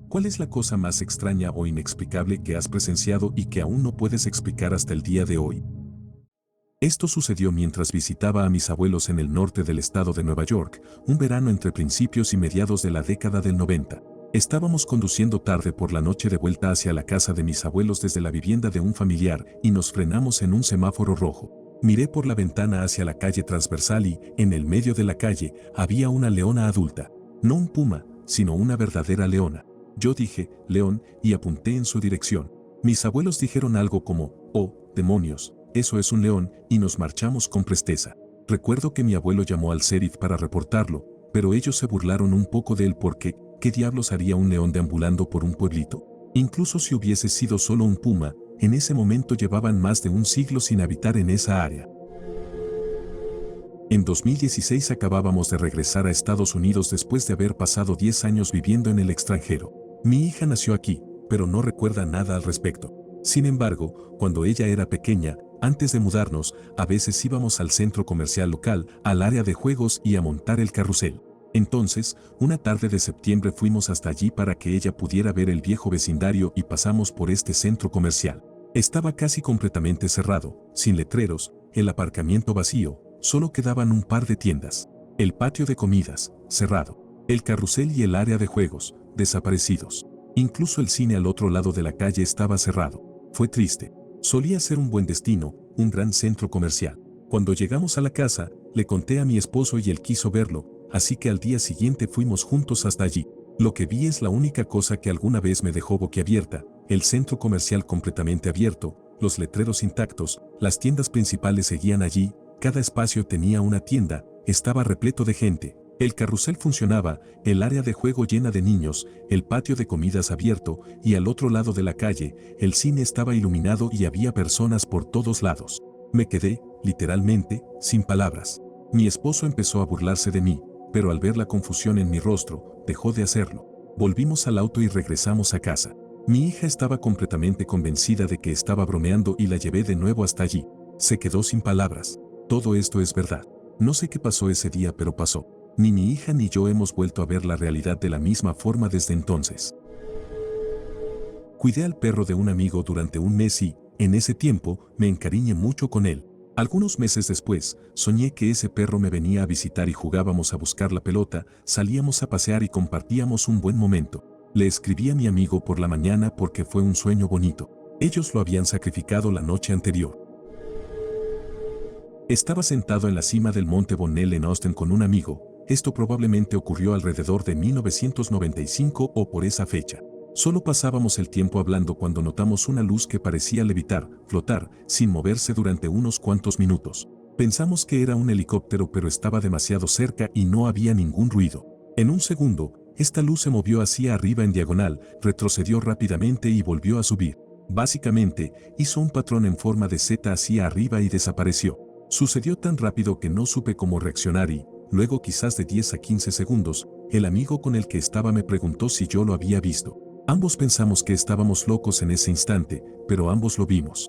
¿Cuál es la cosa más extraña o inexplicable que has presenciado y que aún no puedes explicar hasta el día de hoy? Esto sucedió mientras visitaba a mis abuelos en el norte del estado de Nueva York, un verano entre principios y mediados de la década del 90. Estábamos conduciendo tarde por la noche de vuelta hacia la casa de mis abuelos desde la vivienda de un familiar y nos frenamos en un semáforo rojo. Miré por la ventana hacia la calle transversal y, en el medio de la calle, había una leona adulta. No un puma, sino una verdadera leona. Yo dije, león, y apunté en su dirección. Mis abuelos dijeron algo como, oh, demonios, eso es un león, y nos marchamos con presteza. Recuerdo que mi abuelo llamó al sheriff para reportarlo, pero ellos se burlaron un poco de él porque, ¿qué diablos haría un león deambulando por un pueblito? Incluso si hubiese sido solo un puma, en ese momento llevaban más de un siglo sin habitar en esa área. En 2016 acabábamos de regresar a Estados Unidos después de haber pasado 10 años viviendo en el extranjero. Mi hija nació aquí, pero no recuerda nada al respecto. Sin embargo, cuando ella era pequeña, antes de mudarnos, a veces íbamos al centro comercial local, al área de juegos y a montar el carrusel. Entonces, una tarde de septiembre fuimos hasta allí para que ella pudiera ver el viejo vecindario y pasamos por este centro comercial. Estaba casi completamente cerrado, sin letreros, el aparcamiento vacío, solo quedaban un par de tiendas. El patio de comidas, cerrado. El carrusel y el área de juegos, desaparecidos. Incluso el cine al otro lado de la calle estaba cerrado. Fue triste. Solía ser un buen destino, un gran centro comercial. Cuando llegamos a la casa, le conté a mi esposo y él quiso verlo, así que al día siguiente fuimos juntos hasta allí. Lo que vi es la única cosa que alguna vez me dejó boquiabierta, el centro comercial completamente abierto, los letreros intactos, las tiendas principales seguían allí, cada espacio tenía una tienda, estaba repleto de gente. El carrusel funcionaba, el área de juego llena de niños, el patio de comidas abierto y al otro lado de la calle, el cine estaba iluminado y había personas por todos lados. Me quedé, literalmente, sin palabras. Mi esposo empezó a burlarse de mí, pero al ver la confusión en mi rostro, dejó de hacerlo. Volvimos al auto y regresamos a casa. Mi hija estaba completamente convencida de que estaba bromeando y la llevé de nuevo hasta allí. Se quedó sin palabras. Todo esto es verdad. No sé qué pasó ese día, pero pasó. Ni mi hija ni yo hemos vuelto a ver la realidad de la misma forma desde entonces. Cuidé al perro de un amigo durante un mes y, en ese tiempo, me encariñé mucho con él. Algunos meses después, soñé que ese perro me venía a visitar y jugábamos a buscar la pelota, salíamos a pasear y compartíamos un buen momento. Le escribí a mi amigo por la mañana porque fue un sueño bonito. Ellos lo habían sacrificado la noche anterior. Estaba sentado en la cima del monte Bonnell en Austin con un amigo. Esto probablemente ocurrió alrededor de 1995 o por esa fecha. Solo pasábamos el tiempo hablando cuando notamos una luz que parecía levitar, flotar, sin moverse durante unos cuantos minutos. Pensamos que era un helicóptero, pero estaba demasiado cerca y no había ningún ruido. En un segundo, esta luz se movió hacia arriba en diagonal, retrocedió rápidamente y volvió a subir. Básicamente, hizo un patrón en forma de Z hacia arriba y desapareció. Sucedió tan rápido que no supe cómo reaccionar y, luego quizás de 10 a 15 segundos, el amigo con el que estaba me preguntó si yo lo había visto. Ambos pensamos que estábamos locos en ese instante, pero ambos lo vimos.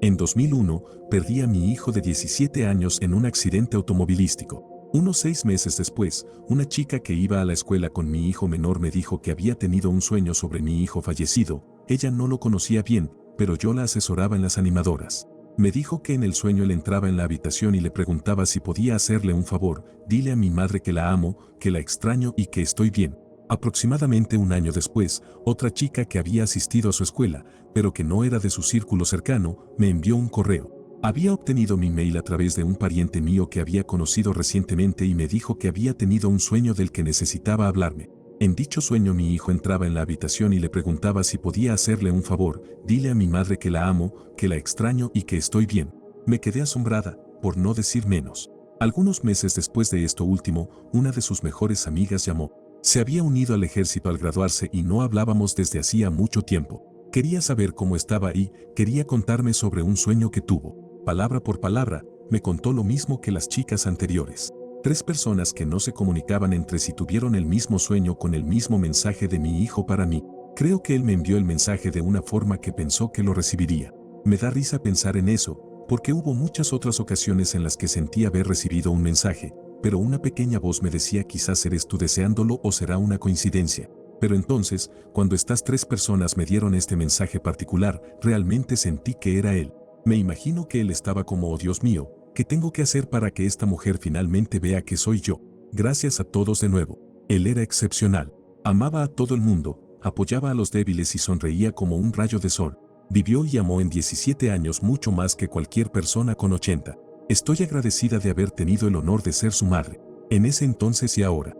En 2001, perdí a mi hijo de 17 años en un accidente automovilístico. Unos 6 meses después, una chica que iba a la escuela con mi hijo menor me dijo que había tenido un sueño sobre mi hijo fallecido. Ella no lo conocía bien, pero yo la asesoraba en las animadoras. Me dijo que en el sueño él entraba en la habitación y le preguntaba si podía hacerle un favor: dile a mi madre que la amo, que la extraño y que estoy bien. Aproximadamente un año después, otra chica que había asistido a su escuela, pero que no era de su círculo cercano, me envió un correo. Había obtenido mi mail a través de un pariente mío que había conocido recientemente y me dijo que había tenido un sueño del que necesitaba hablarme. En dicho sueño mi hijo entraba en la habitación y le preguntaba si podía hacerle un favor: dile a mi madre que la amo, que la extraño y que estoy bien. Me quedé asombrada, por no decir menos. Algunos meses después de esto último, una de sus mejores amigas llamó. Se había unido al ejército al graduarse y no hablábamos desde hacía mucho tiempo. Quería saber cómo estaba y quería contarme sobre un sueño que tuvo. Palabra por palabra, me contó lo mismo que las chicas anteriores. 3 personas que no se comunicaban entre sí tuvieron el mismo sueño con el mismo mensaje de mi hijo para mí. Creo que él me envió el mensaje de una forma que pensó que lo recibiría. Me da risa pensar en eso, porque hubo muchas otras ocasiones en las que sentí haber recibido un mensaje, pero una pequeña voz me decía quizás eres tú deseándolo o será una coincidencia. Pero entonces, cuando estas 3 personas me dieron este mensaje particular, realmente sentí que era él. Me imagino que él estaba como, oh Dios mío, ¿qué tengo que hacer para que esta mujer finalmente vea que soy yo? Gracias a todos de nuevo. Él era excepcional. Amaba a todo el mundo, apoyaba a los débiles y sonreía como un rayo de sol. Vivió y amó en 17 años mucho más que cualquier persona con 80. Estoy agradecida de haber tenido el honor de ser su madre, en ese entonces y ahora.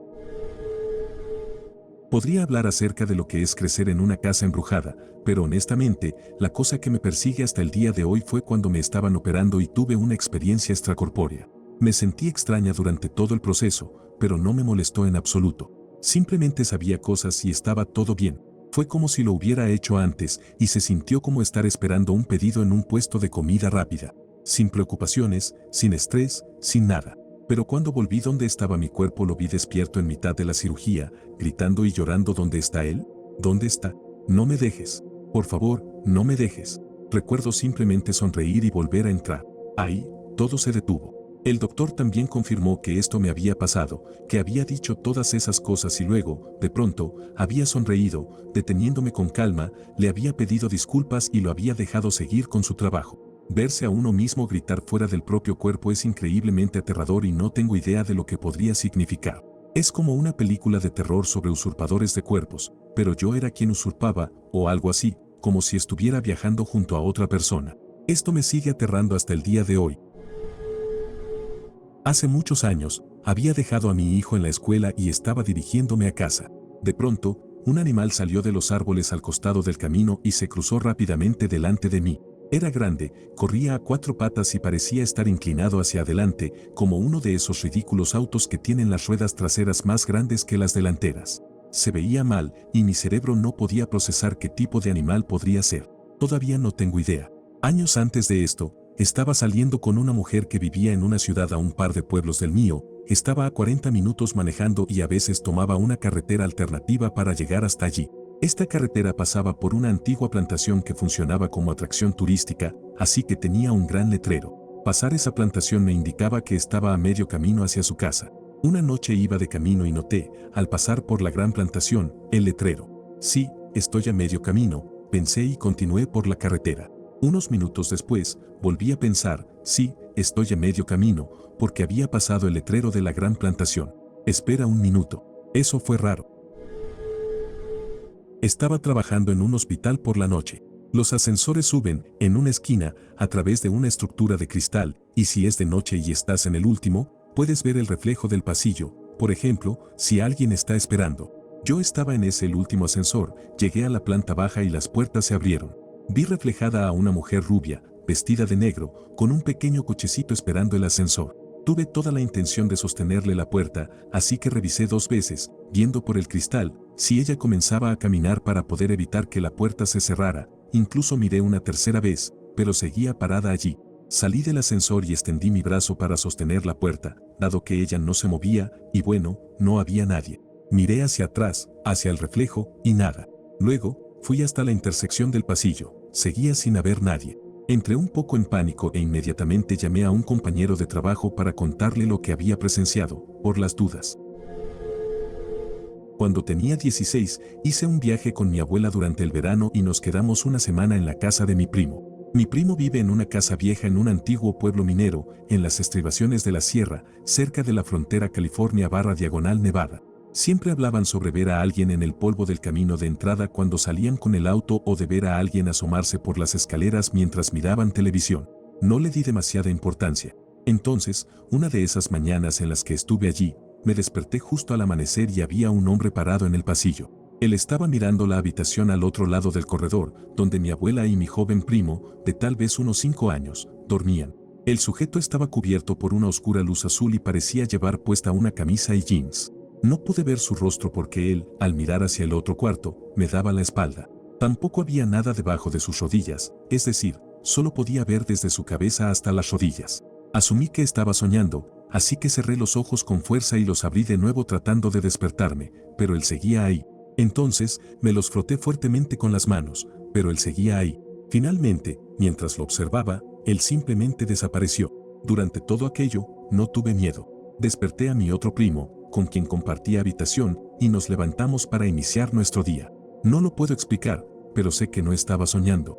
Podría hablar acerca de lo que es crecer en una casa embrujada, pero honestamente, la cosa que me persigue hasta el día de hoy fue cuando me estaban operando y tuve una experiencia extracorpórea. Me sentí extraña durante todo el proceso, pero no me molestó en absoluto. Simplemente sabía cosas y estaba todo bien. Fue como si lo hubiera hecho antes y se sintió como estar esperando un pedido en un puesto de comida rápida. Sin preocupaciones, sin estrés, sin nada. Pero cuando volví donde estaba mi cuerpo lo vi despierto en mitad de la cirugía, gritando y llorando. ¿Dónde está él? ¿Dónde está? No me dejes. Por favor, no me dejes. Recuerdo simplemente sonreír y volver a entrar. Ahí, todo se detuvo. El doctor también confirmó que esto me había pasado, que había dicho todas esas cosas y luego, de pronto, había sonreído, deteniéndome con calma, le había pedido disculpas y lo había dejado seguir con su trabajo. Verse a uno mismo gritar fuera del propio cuerpo es increíblemente aterrador y no tengo idea de lo que podría significar. Es como una película de terror sobre usurpadores de cuerpos, pero yo era quien usurpaba, o algo así, como si estuviera viajando junto a otra persona. Esto me sigue aterrando hasta el día de hoy. Hace muchos años, había dejado a mi hijo en la escuela y estaba dirigiéndome a casa. De pronto, un animal salió de los árboles al costado del camino y se cruzó rápidamente delante de mí. Era grande, corría a 4 patas y parecía estar inclinado hacia adelante, como uno de esos ridículos autos que tienen las ruedas traseras más grandes que las delanteras. Se veía mal, y mi cerebro no podía procesar qué tipo de animal podría ser. Todavía no tengo idea. Años antes de esto, estaba saliendo con una mujer que vivía en una ciudad a un par de pueblos del mío, estaba a 40 minutos manejando y a veces tomaba una carretera alternativa para llegar hasta allí. Esta carretera pasaba por una antigua plantación que funcionaba como atracción turística, así que tenía un gran letrero. Pasar esa plantación me indicaba que estaba a medio camino hacia su casa. Una noche iba de camino y noté, al pasar por la gran plantación, el letrero. Sí, estoy a medio camino, pensé y continué por la carretera. Unos minutos después, volví a pensar, sí, estoy a medio camino, porque había pasado el letrero de la gran plantación. Espera un minuto. Eso fue raro. Estaba trabajando en un hospital por la noche. Los ascensores suben, en una esquina, a través de una estructura de cristal, y si es de noche y estás en el último, puedes ver el reflejo del pasillo, por ejemplo, si alguien está esperando. Yo estaba en el último ascensor, llegué a la planta baja y las puertas se abrieron. Vi reflejada a una mujer rubia, vestida de negro, con un pequeño cochecito esperando el ascensor. Tuve toda la intención de sostenerle la puerta, así que revisé 2 veces, viendo por el cristal, si ella comenzaba a caminar para poder evitar que la puerta se cerrara. Incluso miré una tercera vez, pero seguía parada allí. Salí del ascensor y extendí mi brazo para sostener la puerta, dado que ella no se movía, y bueno, no había nadie. Miré hacia atrás, hacia el reflejo, y nada. Luego, fui hasta la intersección del pasillo, seguía sin haber nadie. Entré un poco en pánico e inmediatamente llamé a un compañero de trabajo para contarle lo que había presenciado, por las dudas. Cuando tenía 16, hice un viaje con mi abuela durante el verano y nos quedamos una semana en la casa de mi primo. Mi primo vive en una casa vieja en un antiguo pueblo minero, en las estribaciones de la sierra, cerca de la frontera California/Nevada. Siempre hablaban sobre ver a alguien en el polvo del camino de entrada cuando salían con el auto o de ver a alguien asomarse por las escaleras mientras miraban televisión. No le di demasiada importancia. Entonces, una de esas mañanas en las que estuve allí, me desperté justo al amanecer y había un hombre parado en el pasillo. Él estaba mirando la habitación al otro lado del corredor, donde mi abuela y mi joven primo, de tal vez unos 5 años, dormían. El sujeto estaba cubierto por una oscura luz azul y parecía llevar puesta una camisa y jeans. No pude ver su rostro porque él, al mirar hacia el otro cuarto, me daba la espalda. Tampoco había nada debajo de sus rodillas, es decir, solo podía ver desde su cabeza hasta las rodillas. Asumí que estaba soñando, así que cerré los ojos con fuerza y los abrí de nuevo tratando de despertarme, pero él seguía ahí. Entonces, me los froté fuertemente con las manos, pero él seguía ahí. Finalmente, mientras lo observaba, él simplemente desapareció. Durante todo aquello, no tuve miedo. Desperté a mi otro primo, con quien compartía habitación, y nos levantamos para iniciar nuestro día. No lo puedo explicar, pero sé que no estaba soñando.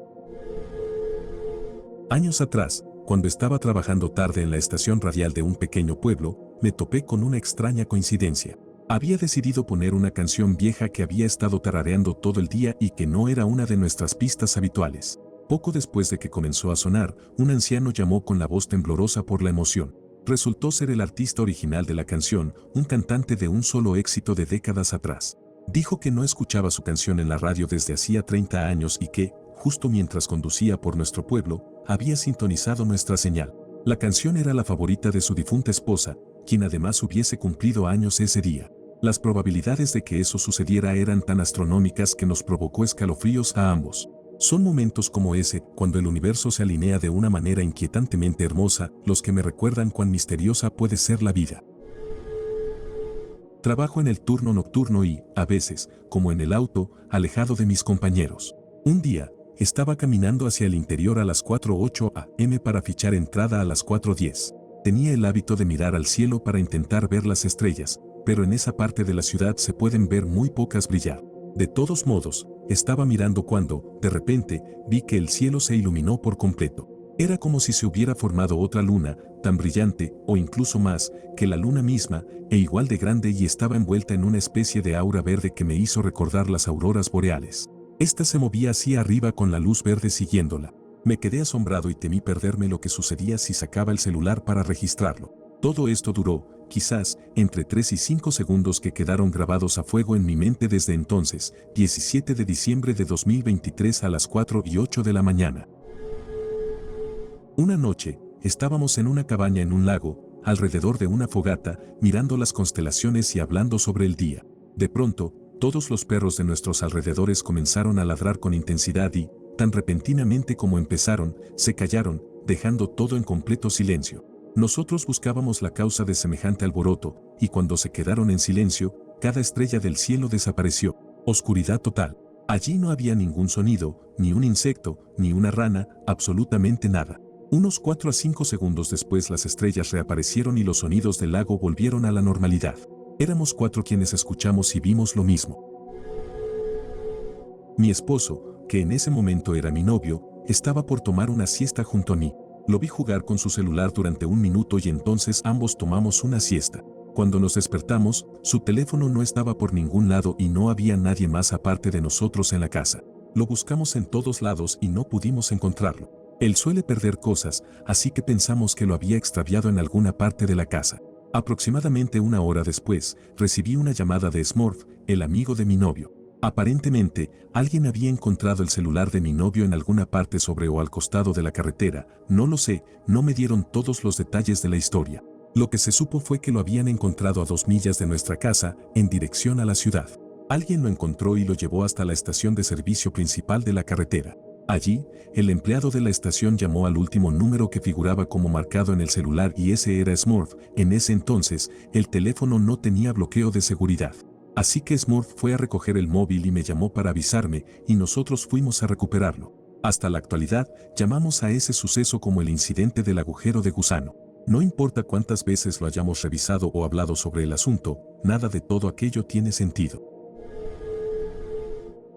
Años atrás, cuando estaba trabajando tarde en la estación radial de un pequeño pueblo, me topé con una extraña coincidencia. Había decidido poner una canción vieja que había estado tarareando todo el día y que no era una de nuestras pistas habituales. Poco después de que comenzó a sonar, un anciano llamó con la voz temblorosa por la emoción. Resultó ser el artista original de la canción, un cantante de un solo éxito de décadas atrás. Dijo que no escuchaba su canción en la radio desde hacía 30 años y que, justo mientras conducía por nuestro pueblo, había sintonizado nuestra señal. La canción era la favorita de su difunta esposa, quien además hubiese cumplido años ese día. Las probabilidades de que eso sucediera eran tan astronómicas que nos provocó escalofríos a ambos. Son momentos como ese, cuando el universo se alinea de una manera inquietantemente hermosa, los que me recuerdan cuán misteriosa puede ser la vida. Trabajo en el turno nocturno y, a veces, como en el auto, alejado de mis compañeros. Un día, estaba caminando hacia el interior a las 4:08 am para fichar entrada a las 4:10. Tenía el hábito de mirar al cielo para intentar ver las estrellas, pero en esa parte de la ciudad se pueden ver muy pocas brillar. De todos modos, estaba mirando cuando, de repente, vi que el cielo se iluminó por completo. Era como si se hubiera formado otra luna, tan brillante, o incluso más, que la luna misma, e igual de grande, y estaba envuelta en una especie de aura verde que me hizo recordar las auroras boreales. Esta se movía hacia arriba con la luz verde siguiéndola. Me quedé asombrado y temí perderme lo que sucedía si sacaba el celular para registrarlo. Todo esto duró, quizás, entre 3 y 5 segundos que quedaron grabados a fuego en mi mente desde entonces, 17 de diciembre de 2023 a las 4:08 de la mañana. Una noche, estábamos en una cabaña en un lago, alrededor de una fogata, mirando las constelaciones y hablando sobre el día. De pronto, todos los perros de nuestros alrededores comenzaron a ladrar con intensidad y, tan repentinamente como empezaron, se callaron, dejando todo en completo silencio. Nosotros buscábamos la causa de semejante alboroto, y cuando se quedaron en silencio, cada estrella del cielo desapareció. Oscuridad total. Allí no había ningún sonido, ni un insecto, ni una rana, absolutamente nada. Unos 4 a 5 segundos después las estrellas reaparecieron y los sonidos del lago volvieron a la normalidad. Éramos 4 quienes escuchamos y vimos lo mismo. Mi esposo, que en ese momento era mi novio, estaba por tomar una siesta junto a mí. Lo vi jugar con su celular durante un minuto y entonces ambos tomamos una siesta. Cuando nos despertamos, su teléfono no estaba por ningún lado y no había nadie más aparte de nosotros en la casa. Lo buscamos en todos lados y no pudimos encontrarlo. Él suele perder cosas, así que pensamos que lo había extraviado en alguna parte de la casa. Aproximadamente una hora después, recibí una llamada de Smurf, el amigo de mi novio. Aparentemente, alguien había encontrado el celular de mi novio en alguna parte sobre o al costado de la carretera, no lo sé, no me dieron todos los detalles de la historia. Lo que se supo fue que lo habían encontrado a 2 millas de nuestra casa, en dirección a la ciudad. Alguien lo encontró y lo llevó hasta la estación de servicio principal de la carretera. Allí, el empleado de la estación llamó al último número que figuraba como marcado en el celular y ese era Smurf. En ese entonces, el teléfono no tenía bloqueo de seguridad. Así que Smurf fue a recoger el móvil y me llamó para avisarme, y nosotros fuimos a recuperarlo. Hasta la actualidad, llamamos a ese suceso como el incidente del agujero de gusano. No importa cuántas veces lo hayamos revisado o hablado sobre el asunto, nada de todo aquello tiene sentido.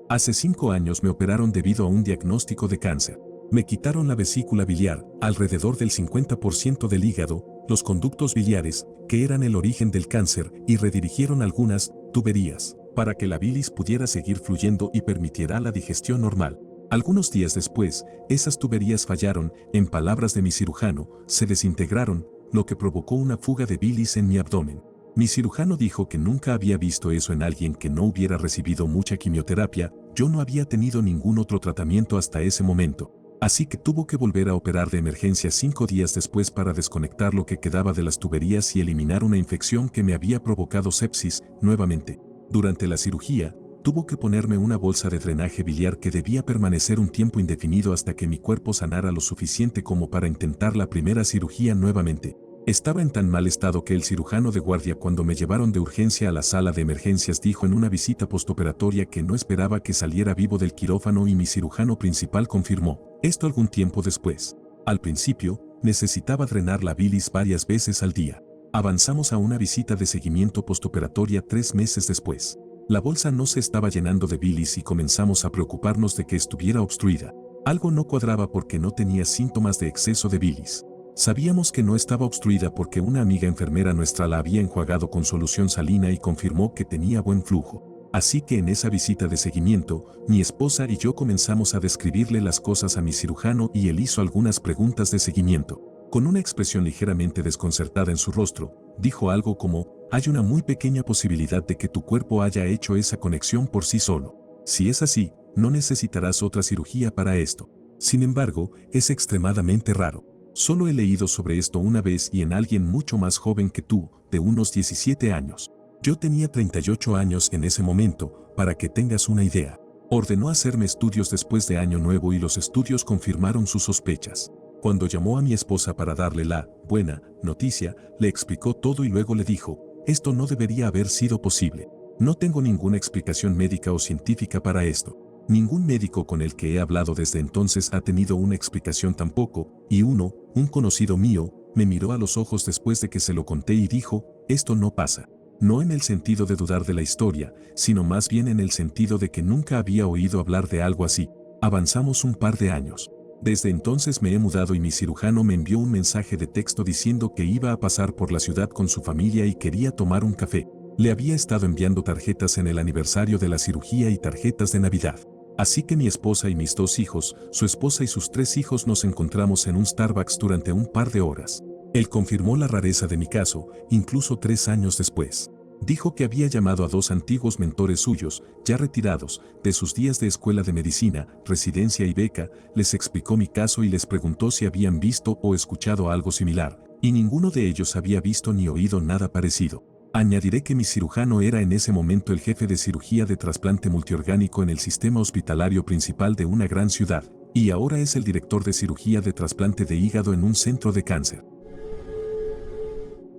Hace 5 años me operaron debido a un diagnóstico de cáncer. Me quitaron la vesícula biliar, alrededor del 50% del hígado, los conductos biliares, que eran el origen del cáncer, y redirigieron algunas tuberías, para que la bilis pudiera seguir fluyendo y permitiera la digestión normal. Algunos días después, esas tuberías fallaron, en palabras de mi cirujano, se desintegraron, lo que provocó una fuga de bilis en mi abdomen. Mi cirujano dijo que nunca había visto eso en alguien que no hubiera recibido mucha quimioterapia. Yo no había tenido ningún otro tratamiento hasta ese momento. Así que tuvo que volver a operar de emergencia 5 días después para desconectar lo que quedaba de las tuberías y eliminar una infección que me había provocado sepsis nuevamente. Durante la cirugía, tuvo que ponerme una bolsa de drenaje biliar que debía permanecer un tiempo indefinido hasta que mi cuerpo sanara lo suficiente como para intentar la primera cirugía nuevamente. Estaba en tan mal estado que el cirujano de guardia, cuando me llevaron de urgencia a la sala de emergencias, dijo en una visita postoperatoria que no esperaba que saliera vivo del quirófano, y mi cirujano principal confirmó esto algún tiempo después. Al principio, necesitaba drenar la bilis varias veces al día. Avanzamos a una visita de seguimiento postoperatoria 3 meses después. La bolsa no se estaba llenando de bilis y comenzamos a preocuparnos de que estuviera obstruida. Algo no cuadraba porque no tenía síntomas de exceso de bilis. Sabíamos que no estaba obstruida porque una amiga enfermera nuestra la había enjuagado con solución salina y confirmó que tenía buen flujo. Así que en esa visita de seguimiento, mi esposa y yo comenzamos a describirle las cosas a mi cirujano y él hizo algunas preguntas de seguimiento. Con una expresión ligeramente desconcertada en su rostro, dijo algo como: hay una muy pequeña posibilidad de que tu cuerpo haya hecho esa conexión por sí solo. Si es así, no necesitarás otra cirugía para esto. Sin embargo, es extremadamente raro. Solo he leído sobre esto una vez y en alguien mucho más joven que tú, de unos 17 años. Yo tenía 38 años en ese momento, para que tengas una idea. Ordenó hacerme estudios después de Año Nuevo y los estudios confirmaron sus sospechas. Cuando llamó a mi esposa para darle la buena noticia, le explicó todo y luego le dijo: esto no debería haber sido posible. No tengo ninguna explicación médica o científica para esto. Ningún médico con el que he hablado desde entonces ha tenido una explicación tampoco, y un conocido mío, me miró a los ojos después de que se lo conté y dijo: esto no pasa. No en el sentido de dudar de la historia, sino más bien en el sentido de que nunca había oído hablar de algo así. Avanzamos un par de años. Desde entonces me he mudado y mi cirujano me envió un mensaje de texto diciendo que iba a pasar por la ciudad con su familia y quería tomar un café. Le había estado enviando tarjetas en el aniversario de la cirugía y tarjetas de Navidad. Así que mi esposa y mis 2 hijos, su esposa y sus 3 hijos nos encontramos en un Starbucks durante un par de horas. Él confirmó la rareza de mi caso, incluso 3 años después. Dijo que había llamado a 2 antiguos mentores suyos, ya retirados, de sus días de escuela de medicina, residencia y beca, les explicó mi caso y les preguntó si habían visto o escuchado algo similar, y ninguno de ellos había visto ni oído nada parecido. Añadiré que mi cirujano era en ese momento el jefe de cirugía de trasplante multiorgánico en el sistema hospitalario principal de una gran ciudad, y ahora es el director de cirugía de trasplante de hígado en un centro de cáncer.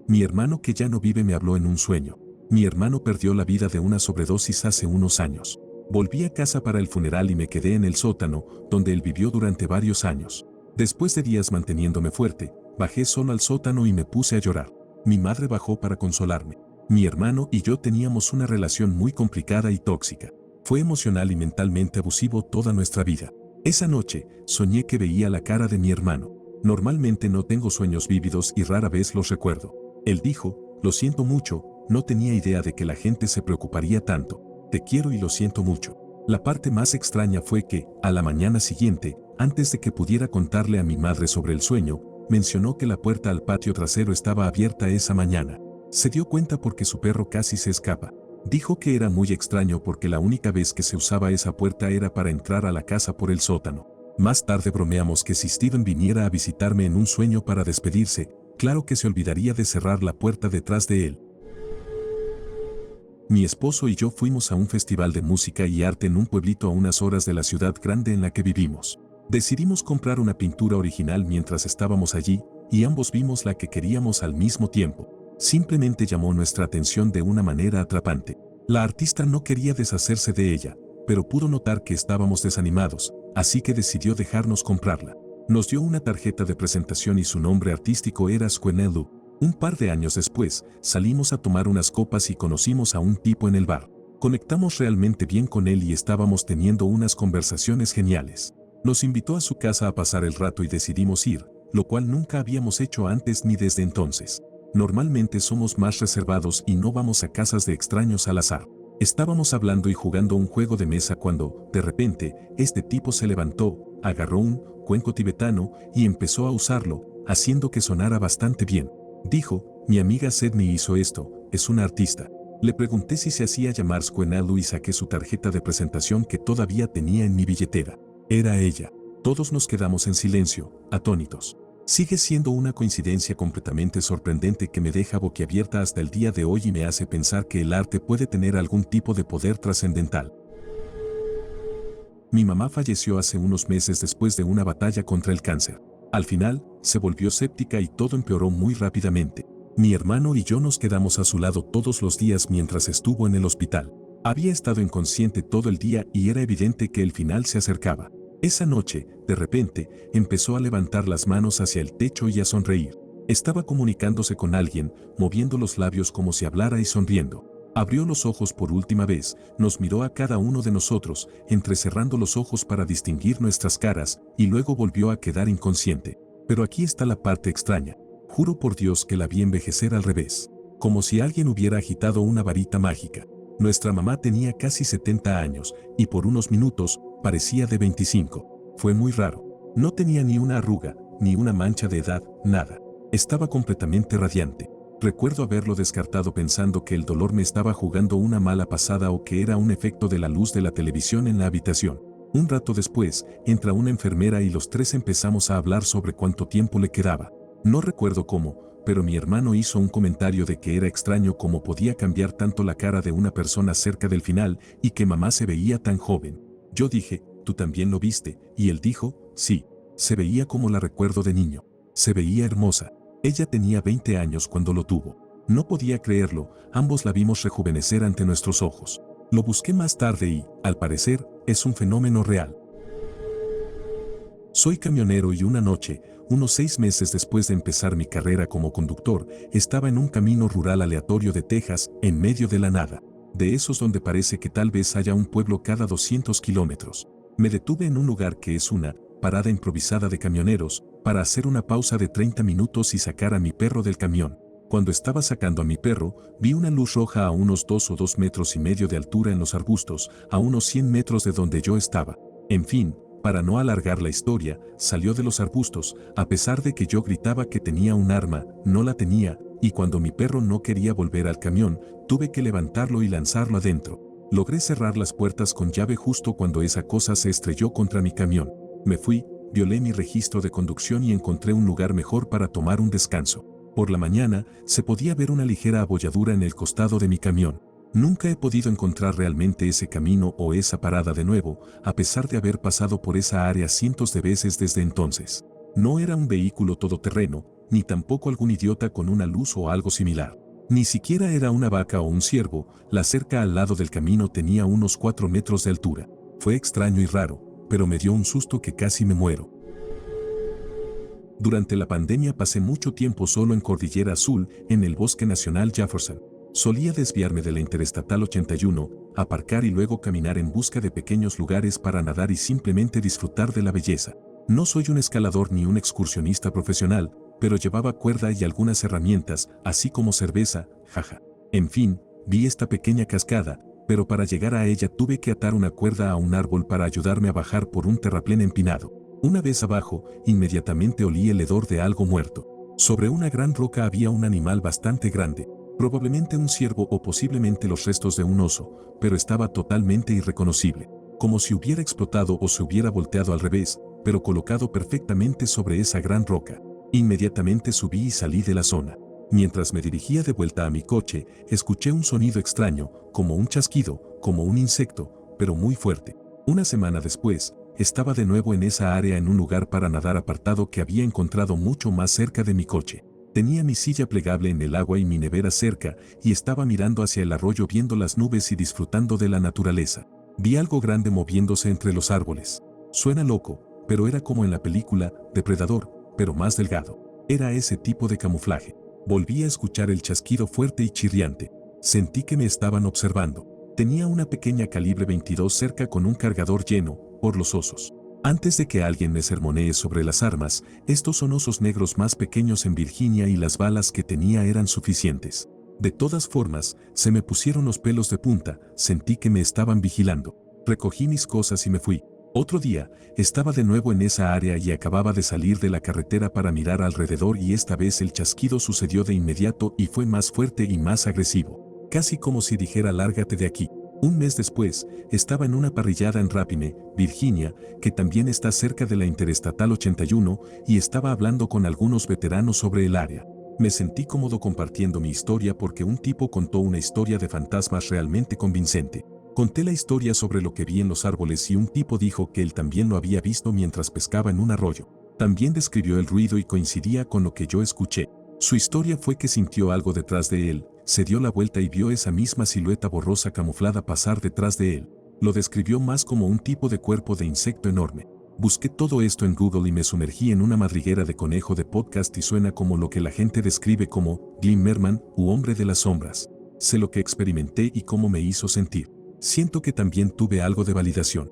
Mi hermano que ya no vive me habló en un sueño. Mi hermano perdió la vida de una sobredosis hace unos años. Volví a casa para el funeral y me quedé en el sótano, donde él vivió durante varios años. Después de días manteniéndome fuerte, bajé solo al sótano y me puse a llorar. Mi madre bajó para consolarme. Mi hermano y yo teníamos una relación muy complicada y tóxica. Fue emocional y mentalmente abusivo toda nuestra vida. Esa noche, soñé que veía la cara de mi hermano. Normalmente no tengo sueños vívidos y rara vez los recuerdo. Él dijo: lo siento mucho. No tenía idea de que la gente se preocuparía tanto. Te quiero y lo siento mucho. La parte más extraña fue que, a la mañana siguiente, antes de que pudiera contarle a mi madre sobre el sueño, mencionó que la puerta al patio trasero estaba abierta esa mañana. Se dio cuenta porque su perro casi se escapa. Dijo que era muy extraño porque la única vez que se usaba esa puerta era para entrar a la casa por el sótano. Más tarde bromeamos que si Steven viniera a visitarme en un sueño para despedirse, claro que se olvidaría de cerrar la puerta detrás de él. Mi esposo y yo fuimos a un festival de música y arte en un pueblito a unas horas de la ciudad grande en la que vivimos. Decidimos comprar una pintura original mientras estábamos allí, y ambos vimos la que queríamos al mismo tiempo. Simplemente llamó nuestra atención de una manera atrapante. La artista no quería deshacerse de ella, pero pudo notar que estábamos desanimados, así que decidió dejarnos comprarla. Nos dio una tarjeta de presentación y su nombre artístico era Squenelu. Un par de años después, salimos a tomar unas copas y conocimos a un tipo en el bar. Conectamos realmente bien con él y estábamos teniendo unas conversaciones geniales. Nos invitó a su casa a pasar el rato y decidimos ir, lo cual nunca habíamos hecho antes ni desde entonces. Normalmente somos más reservados y no vamos a casas de extraños al azar. Estábamos hablando y jugando un juego de mesa cuando, de repente, este tipo se levantó, agarró un cuenco tibetano y empezó a usarlo, haciendo que sonara bastante bien. Dijo: mi amiga Sedney hizo esto, es una artista. Le pregunté si se hacía llamar Squenelu y saqué su tarjeta de presentación que todavía tenía en mi billetera. Era ella. Todos nos quedamos en silencio, atónitos. Sigue siendo una coincidencia completamente sorprendente que me deja boquiabierta hasta el día de hoy y me hace pensar que el arte puede tener algún tipo de poder trascendental. Mi mamá falleció hace unos meses después de una batalla contra el cáncer. Al final, se volvió séptica y todo empeoró muy rápidamente. Mi hermano y yo nos quedamos a su lado todos los días mientras estuvo en el hospital. Había estado inconsciente todo el día y era evidente que el final se acercaba. Esa noche, de repente, empezó a levantar las manos hacia el techo y a sonreír. Estaba comunicándose con alguien, moviendo los labios como si hablara y sonriendo. Abrió los ojos por última vez, nos miró a cada uno de nosotros, entrecerrando los ojos para distinguir nuestras caras, y luego volvió a quedar inconsciente. Pero aquí está la parte extraña. Juro por Dios que la vi envejecer al revés, como si alguien hubiera agitado una varita mágica. Nuestra mamá tenía casi 70 años, y por unos minutos, parecía de 25. Fue muy raro. No tenía ni una arruga, ni una mancha de edad, nada. Estaba completamente radiante. Recuerdo haberlo descartado pensando que el dolor me estaba jugando una mala pasada o que era un efecto de la luz de la televisión en la habitación. Un rato después, entra una enfermera y los tres empezamos a hablar sobre cuánto tiempo le quedaba. No recuerdo cómo, pero mi hermano hizo un comentario de que era extraño cómo podía cambiar tanto la cara de una persona cerca del final y que mamá se veía tan joven. Yo dije, ¿tú también lo viste? Y él dijo, sí, se veía como la recuerdo de niño. Se veía hermosa. Ella tenía 20 años cuando lo tuvo. No podía creerlo, ambos la vimos rejuvenecer ante nuestros ojos. Lo busqué más tarde y, al parecer, es un fenómeno real. Soy camionero y una noche, unos 6 meses después de empezar mi carrera como conductor, estaba en un camino rural aleatorio de Texas, en medio de la nada. De esos donde parece que tal vez haya un pueblo cada 200 kilómetros. Me detuve en un lugar que es una parada improvisada de camioneros, para hacer una pausa de 30 minutos y sacar a mi perro del camión. Cuando estaba sacando a mi perro, vi una luz roja a unos 2 o 2 metros y medio de altura en los arbustos, a unos 100 metros de donde yo estaba. En fin, para no alargar la historia, salió de los arbustos, a pesar de que yo gritaba que tenía un arma, no la tenía, y cuando mi perro no quería volver al camión, tuve que levantarlo y lanzarlo adentro. Logré cerrar las puertas con llave justo cuando esa cosa se estrelló contra mi camión. Me fui, violé mi registro de conducción y encontré un lugar mejor para tomar un descanso. Por la mañana, se podía ver una ligera abolladura en el costado de mi camión. Nunca he podido encontrar realmente ese camino o esa parada de nuevo, a pesar de haber pasado por esa área cientos de veces desde entonces. No era un vehículo todoterreno, ni tampoco algún idiota con una luz o algo similar. Ni siquiera era una vaca o un ciervo, la cerca al lado del camino tenía unos 4 metros de altura. Fue extraño y raro, pero me dio un susto que casi me muero. Durante la pandemia pasé mucho tiempo solo en Cordillera Azul, en el Bosque Nacional Jefferson. Solía desviarme de la Interestatal 81, aparcar y luego caminar en busca de pequeños lugares para nadar y simplemente disfrutar de la belleza. No soy un escalador ni un excursionista profesional, pero llevaba cuerda y algunas herramientas, así como cerveza, jaja. En fin, vi esta pequeña cascada, pero para llegar a ella tuve que atar una cuerda a un árbol para ayudarme a bajar por un terraplén empinado. Una vez abajo, inmediatamente olí el hedor de algo muerto. Sobre una gran roca había un animal bastante grande, probablemente un ciervo o posiblemente los restos de un oso, pero estaba totalmente irreconocible, como si hubiera explotado o se hubiera volteado al revés, pero colocado perfectamente sobre esa gran roca. Inmediatamente subí y salí de la zona. Mientras me dirigía de vuelta a mi coche, escuché un sonido extraño, como un chasquido, como un insecto, pero muy fuerte. Una semana después, estaba de nuevo en esa área en un lugar para nadar apartado que había encontrado mucho más cerca de mi coche. Tenía mi silla plegable en el agua y mi nevera cerca, y estaba mirando hacia el arroyo viendo las nubes y disfrutando de la naturaleza. Vi algo grande moviéndose entre los árboles. Suena loco, pero era como en la película Depredador, pero más delgado. Era ese tipo de camuflaje. Volví a escuchar el chasquido fuerte y chirriante. Sentí que me estaban observando. Tenía una pequeña calibre 22 cerca con un cargador lleno, por los osos. Antes de que alguien me sermonee sobre las armas, estos son osos negros más pequeños en Virginia y las balas que tenía eran suficientes. De todas formas, se me pusieron los pelos de punta, sentí que me estaban vigilando. Recogí mis cosas y me fui. Otro día, estaba de nuevo en esa área y acababa de salir de la carretera para mirar alrededor y esta vez el chasquido sucedió de inmediato y fue más fuerte y más agresivo. Casi como si dijera lárgate de aquí. Un mes después, estaba en una parrillada en Rapine, Virginia, que también está cerca de la Interestatal 81, y estaba hablando con algunos veteranos sobre el área. Me sentí cómodo compartiendo mi historia porque un tipo contó una historia de fantasmas realmente convincente. Conté la historia sobre lo que vi en los árboles y un tipo dijo que él también lo había visto mientras pescaba en un arroyo. También describió el ruido y coincidía con lo que yo escuché. Su historia fue que sintió algo detrás de él, se dio la vuelta y vio esa misma silueta borrosa camuflada pasar detrás de él. Lo describió más como un tipo de cuerpo de insecto enorme. Busqué todo esto en Google y me sumergí en una madriguera de conejo de podcast y suena como lo que la gente describe como Glimmerman u hombre de las sombras. Sé lo que experimenté y cómo me hizo sentir. Siento que también tuve algo de validación.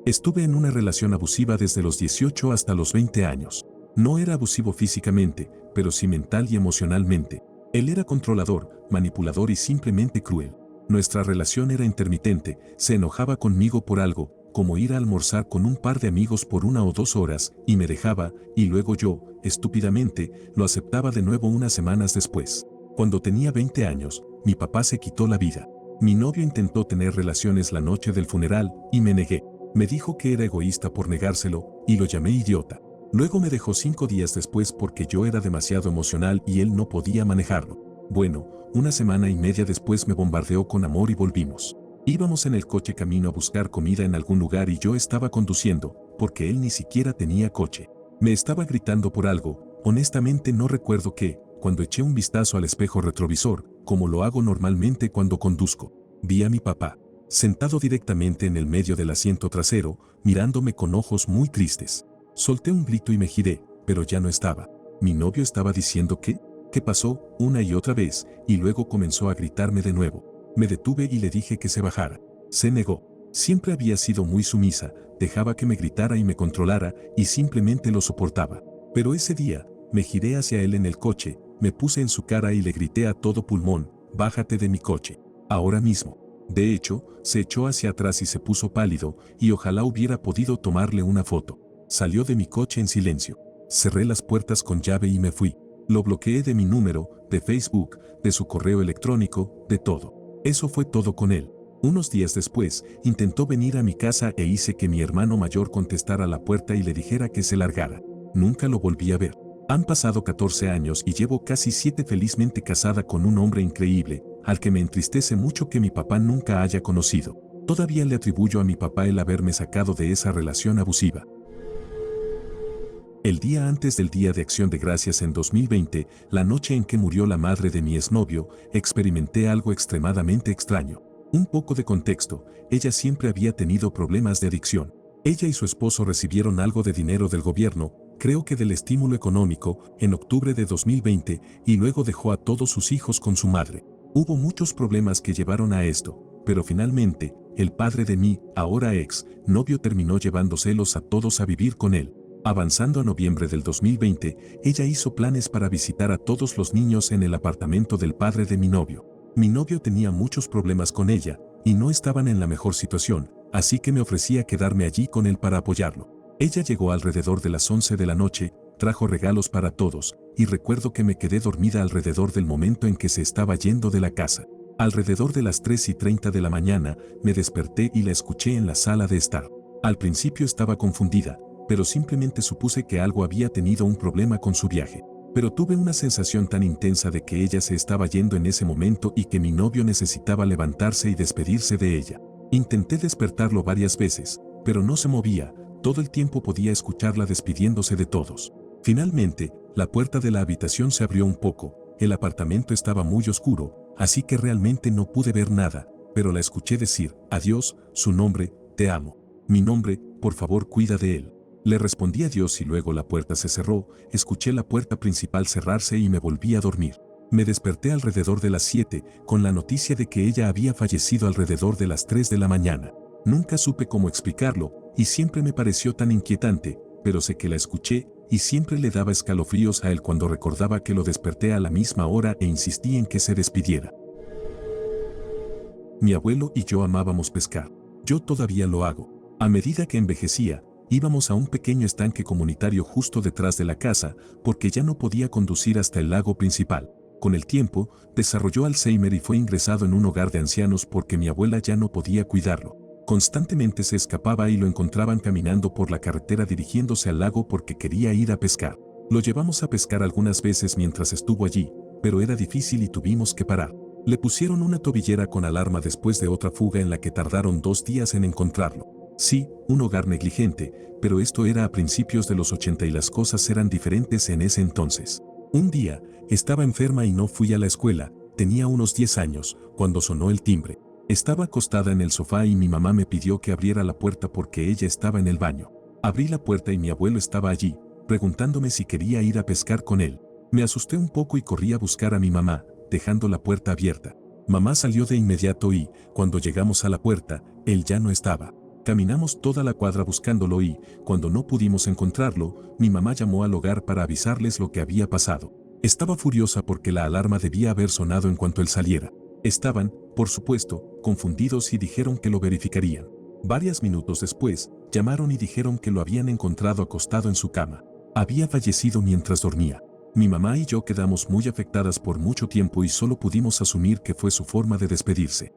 Estuve en una relación abusiva desde los 18 hasta los 20 años. No era abusivo físicamente, pero sí mental y emocionalmente. Él era controlador, manipulador y simplemente cruel. Nuestra relación era intermitente, se enojaba conmigo por algo, como ir a almorzar con un par de amigos por 1 o 2 horas, y me dejaba, y luego yo, estúpidamente, lo aceptaba de nuevo unas semanas después. Cuando tenía 20 años, mi papá se quitó la vida. Mi novio intentó tener relaciones la noche del funeral, y me negué. Me dijo que era egoísta por negárselo, y lo llamé idiota. Luego me dejó 5 días después porque yo era demasiado emocional y él no podía manejarlo. Bueno, 1 semana y media después me bombardeó con amor y volvimos. Íbamos en el coche camino a buscar comida en algún lugar y yo estaba conduciendo, porque él ni siquiera tenía coche. Me estaba gritando por algo, honestamente no recuerdo qué, cuando eché un vistazo al espejo retrovisor, como lo hago normalmente cuando conduzco. Vi a mi papá, sentado directamente en el medio del asiento trasero, mirándome con ojos muy tristes. Solté un grito y me giré, pero ya no estaba. Mi novio estaba diciendo ¿qué pasó? Una y otra vez, y luego comenzó a gritarme de nuevo. Me detuve y le dije que se bajara. Se negó. Siempre había sido muy sumisa, dejaba que me gritara y me controlara, y simplemente lo soportaba. Pero ese día, me giré hacia él en el coche, me puse en su cara y le grité a todo pulmón, bájate de mi coche. Ahora mismo. De hecho, se echó hacia atrás y se puso pálido, y ojalá hubiera podido tomarle una foto. Salió de mi coche en silencio. Cerré las puertas con llave y me fui. Lo bloqueé de mi número, de Facebook, de su correo electrónico, de todo. Eso fue todo con él. Unos días después, intentó venir a mi casa e hice que mi hermano mayor contestara la puerta y le dijera que se largara. Nunca lo volví a ver. Han pasado 14 años y llevo casi 7 felizmente casada con un hombre increíble, al que me entristece mucho que mi papá nunca haya conocido. Todavía le atribuyo a mi papá el haberme sacado de esa relación abusiva. El día antes del Día de Acción de Gracias en 2020, la noche en que murió la madre de mi exnovio, experimenté algo extremadamente extraño. Un poco de contexto, ella siempre había tenido problemas de adicción. Ella y su esposo recibieron algo de dinero del gobierno, creo que del estímulo económico, en octubre de 2020, y luego dejó a todos sus hijos con su madre. Hubo muchos problemas que llevaron a esto, pero finalmente, el padre de mi, ahora ex, novio terminó llevándoselos a todos a vivir con él. Avanzando a noviembre del 2020, ella hizo planes para visitar a todos los niños en el apartamento del padre de mi novio. Mi novio tenía muchos problemas con ella, y no estaban en la mejor situación, así que me ofrecía quedarme allí con él para apoyarlo. Ella llegó alrededor de las 11 de la noche, trajo regalos para todos, y recuerdo que me quedé dormida alrededor del momento en que se estaba yendo de la casa. Alrededor de las 3:30 de la mañana, me desperté y la escuché en la sala de estar. Al principio estaba confundida, pero simplemente supuse que algo había tenido un problema con su viaje. Pero tuve una sensación tan intensa de que ella se estaba yendo en ese momento y que mi novio necesitaba levantarse y despedirse de ella. Intenté despertarlo varias veces, pero no se movía, todo el tiempo podía escucharla despidiéndose de todos. Finalmente, la puerta de la habitación se abrió un poco, el apartamento estaba muy oscuro, así que realmente no pude ver nada, pero la escuché decir, adiós, su nombre, te amo. Mi nombre, por favor cuida de él. Le respondí adiós y luego la puerta se cerró, escuché la puerta principal cerrarse y me volví a dormir. Me desperté alrededor de las 7, con la noticia de que ella había fallecido alrededor de las 3 de la mañana. Nunca supe cómo explicarlo, y siempre me pareció tan inquietante, pero sé que la escuché, y siempre le daba escalofríos a él cuando recordaba que lo desperté a la misma hora e insistí en que se despidiera. Mi abuelo y yo amábamos pescar. Yo todavía lo hago. A medida que envejecía, íbamos a un pequeño estanque comunitario justo detrás de la casa, porque ya no podía conducir hasta el lago principal. Con el tiempo, desarrolló Alzheimer y fue ingresado en un hogar de ancianos porque mi abuela ya no podía cuidarlo. Constantemente se escapaba y lo encontraban caminando por la carretera dirigiéndose al lago porque quería ir a pescar. Lo llevamos a pescar algunas veces mientras estuvo allí, pero era difícil y tuvimos que parar. Le pusieron una tobillera con alarma después de otra fuga en la que tardaron 2 días en encontrarlo. Sí, un hogar negligente, pero esto era a principios de los 80 y las cosas eran diferentes en ese entonces. Un día, estaba enferma y no fui a la escuela, tenía unos 10 años, cuando sonó el timbre. Estaba acostada en el sofá y mi mamá me pidió que abriera la puerta porque ella estaba en el baño. Abrí la puerta y mi abuelo estaba allí, preguntándome si quería ir a pescar con él. Me asusté un poco y corrí a buscar a mi mamá, dejando la puerta abierta. Mamá salió de inmediato y, cuando llegamos a la puerta, él ya no estaba. Caminamos toda la cuadra buscándolo y, cuando no pudimos encontrarlo, mi mamá llamó al hogar para avisarles lo que había pasado. Estaba furiosa porque la alarma debía haber sonado en cuanto él saliera. Estaban, por supuesto, confundidos y dijeron que lo verificarían. Varios minutos después, llamaron y dijeron que lo habían encontrado acostado en su cama. Había fallecido mientras dormía. Mi mamá y yo quedamos muy afectadas por mucho tiempo y solo pudimos asumir que fue su forma de despedirse.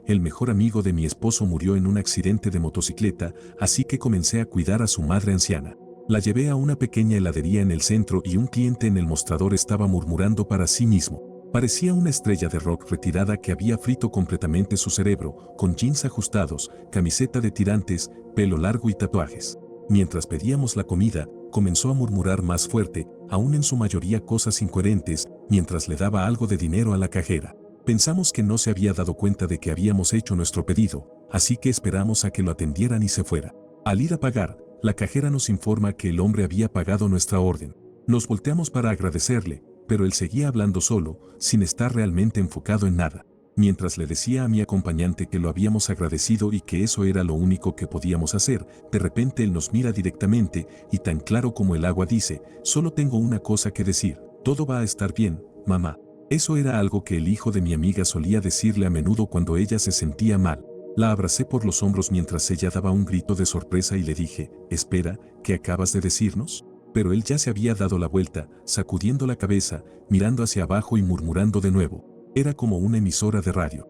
El mejor amigo de mi esposo murió en un accidente de motocicleta, así que comencé a cuidar a su madre anciana. La llevé a una pequeña heladería en el centro y un cliente en el mostrador estaba murmurando para sí mismo. Parecía una estrella de rock retirada que había frito completamente su cerebro, con jeans ajustados, camiseta de tirantes, pelo largo y tatuajes. Mientras pedíamos la comida, comenzó a murmurar más fuerte, aún en su mayoría cosas incoherentes, mientras le daba algo de dinero a la cajera. Pensamos que no se había dado cuenta de que habíamos hecho nuestro pedido, así que esperamos a que lo atendieran y se fuera. Al ir a pagar, la cajera nos informa que el hombre había pagado nuestra orden. Nos volteamos para agradecerle, pero él seguía hablando solo, sin estar realmente enfocado en nada. Mientras le decía a mi acompañante que lo habíamos agradecido y que eso era lo único que podíamos hacer, de repente él nos mira directamente y tan claro como el agua dice, solo tengo una cosa que decir, todo va a estar bien, mamá. Eso era algo que el hijo de mi amiga solía decirle a menudo cuando ella se sentía mal. La abracé por los hombros mientras ella daba un grito de sorpresa y le dije, espera, ¿qué acabas de decirnos? Pero él ya se había dado la vuelta, sacudiendo la cabeza, mirando hacia abajo y murmurando de nuevo. Era como una emisora de radio.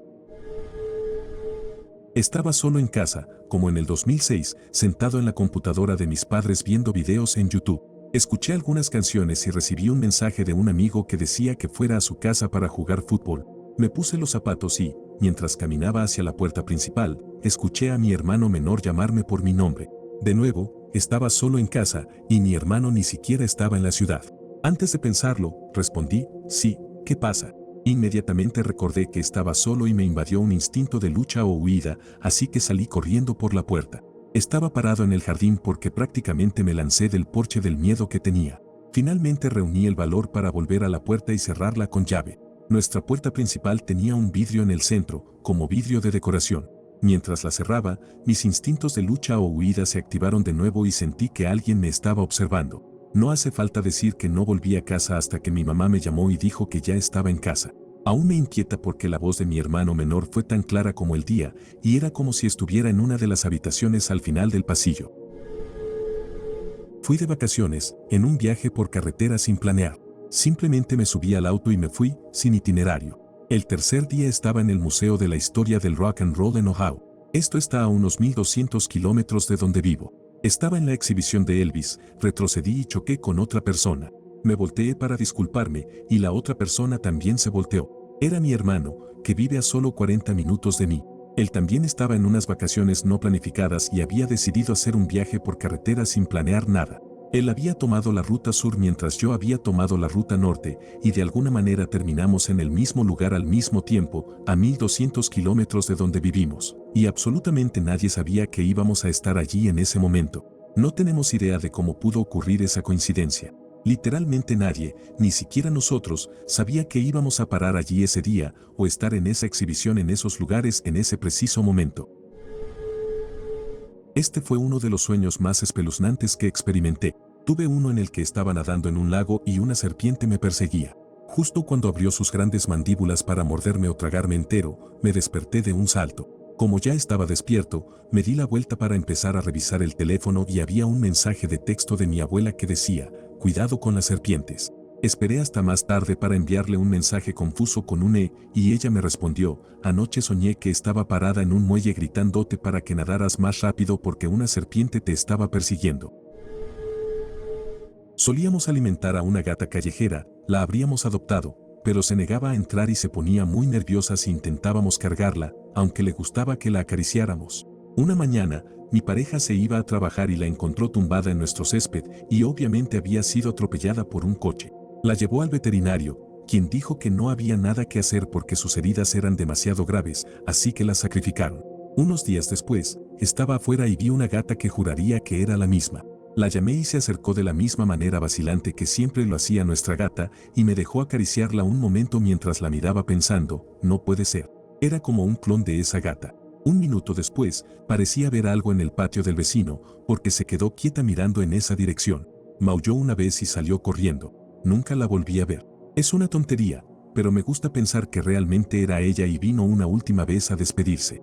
Estaba solo en casa, como en el 2006, sentado en la computadora de mis padres viendo videos en YouTube. Escuché algunas canciones y recibí un mensaje de un amigo que decía que fuera a su casa para jugar fútbol. Me puse los zapatos y, mientras caminaba hacia la puerta principal, escuché a mi hermano menor llamarme por mi nombre. De nuevo, estaba solo en casa y mi hermano ni siquiera estaba en la ciudad. Antes de pensarlo, respondí, sí, ¿qué pasa? Inmediatamente recordé que estaba solo y me invadió un instinto de lucha o huida, así que salí corriendo por la puerta. Estaba parado en el jardín porque prácticamente me lancé del porche del miedo que tenía. Finalmente reuní el valor para volver a la puerta y cerrarla con llave. Nuestra puerta principal tenía un vidrio en el centro, como vidrio de decoración. Mientras la cerraba, mis instintos de lucha o huida se activaron de nuevo y sentí que alguien me estaba observando. No hace falta decir que no volví a casa hasta que mi mamá me llamó y dijo que ya estaba en casa. Aún me inquieta porque la voz de mi hermano menor fue tan clara como el día, y era como si estuviera en una de las habitaciones al final del pasillo. Fui de vacaciones, en un viaje por carretera sin planear. Simplemente me subí al auto y me fui, sin itinerario. El tercer día estaba en el Museo de la Historia del Rock and Roll en Ohio. Esto está a unos 1200 kilómetros de donde vivo. Estaba en la exhibición de Elvis, retrocedí y choqué con otra persona. Me volteé para disculparme y la otra persona también se volteó. Era mi hermano, que vive a solo 40 minutos de mí. Él también estaba en unas vacaciones no planificadas y había decidido hacer un viaje por carretera sin planear nada. Él había tomado la ruta sur mientras yo había tomado la ruta norte y de alguna manera terminamos en el mismo lugar al mismo tiempo, a 1200 kilómetros de donde vivimos. Y absolutamente nadie sabía que íbamos a estar allí en ese momento. No tenemos idea de cómo pudo ocurrir esa coincidencia. Literalmente nadie, ni siquiera nosotros, sabía que íbamos a parar allí ese día o estar en esa exhibición en esos lugares en ese preciso momento. Este fue uno de los sueños más espeluznantes que experimenté. Tuve uno en el que estaba nadando en un lago y una serpiente me perseguía. Justo cuando abrió sus grandes mandíbulas para morderme o tragarme entero, me desperté de un salto. Como ya estaba despierto, me di la vuelta para empezar a revisar el teléfono y había un mensaje de texto de mi abuela que decía, cuidado con las serpientes. Esperé hasta más tarde para enviarle un mensaje confuso con un y ella me respondió, anoche soñé que estaba parada en un muelle gritándote para que nadaras más rápido porque una serpiente te estaba persiguiendo. Solíamos alimentar a una gata callejera, la habríamos adoptado, pero se negaba a entrar y se ponía muy nerviosa si intentábamos cargarla, aunque le gustaba que la acariciáramos. Una mañana, mi pareja se iba a trabajar y la encontró tumbada en nuestro césped y obviamente había sido atropellada por un coche. La llevó al veterinario, quien dijo que no había nada que hacer porque sus heridas eran demasiado graves, así que la sacrificaron. Unos días después, estaba afuera y vi una gata que juraría que era la misma. La llamé y se acercó de la misma manera vacilante que siempre lo hacía nuestra gata y me dejó acariciarla un momento mientras la miraba pensando, no puede ser. Era como un clon de esa gata. Un minuto después, parecía ver algo en el patio del vecino, porque se quedó quieta mirando en esa dirección. Maulló una vez y salió corriendo. Nunca la volví a ver. Es una tontería, pero me gusta pensar que realmente era ella y vino una última vez a despedirse.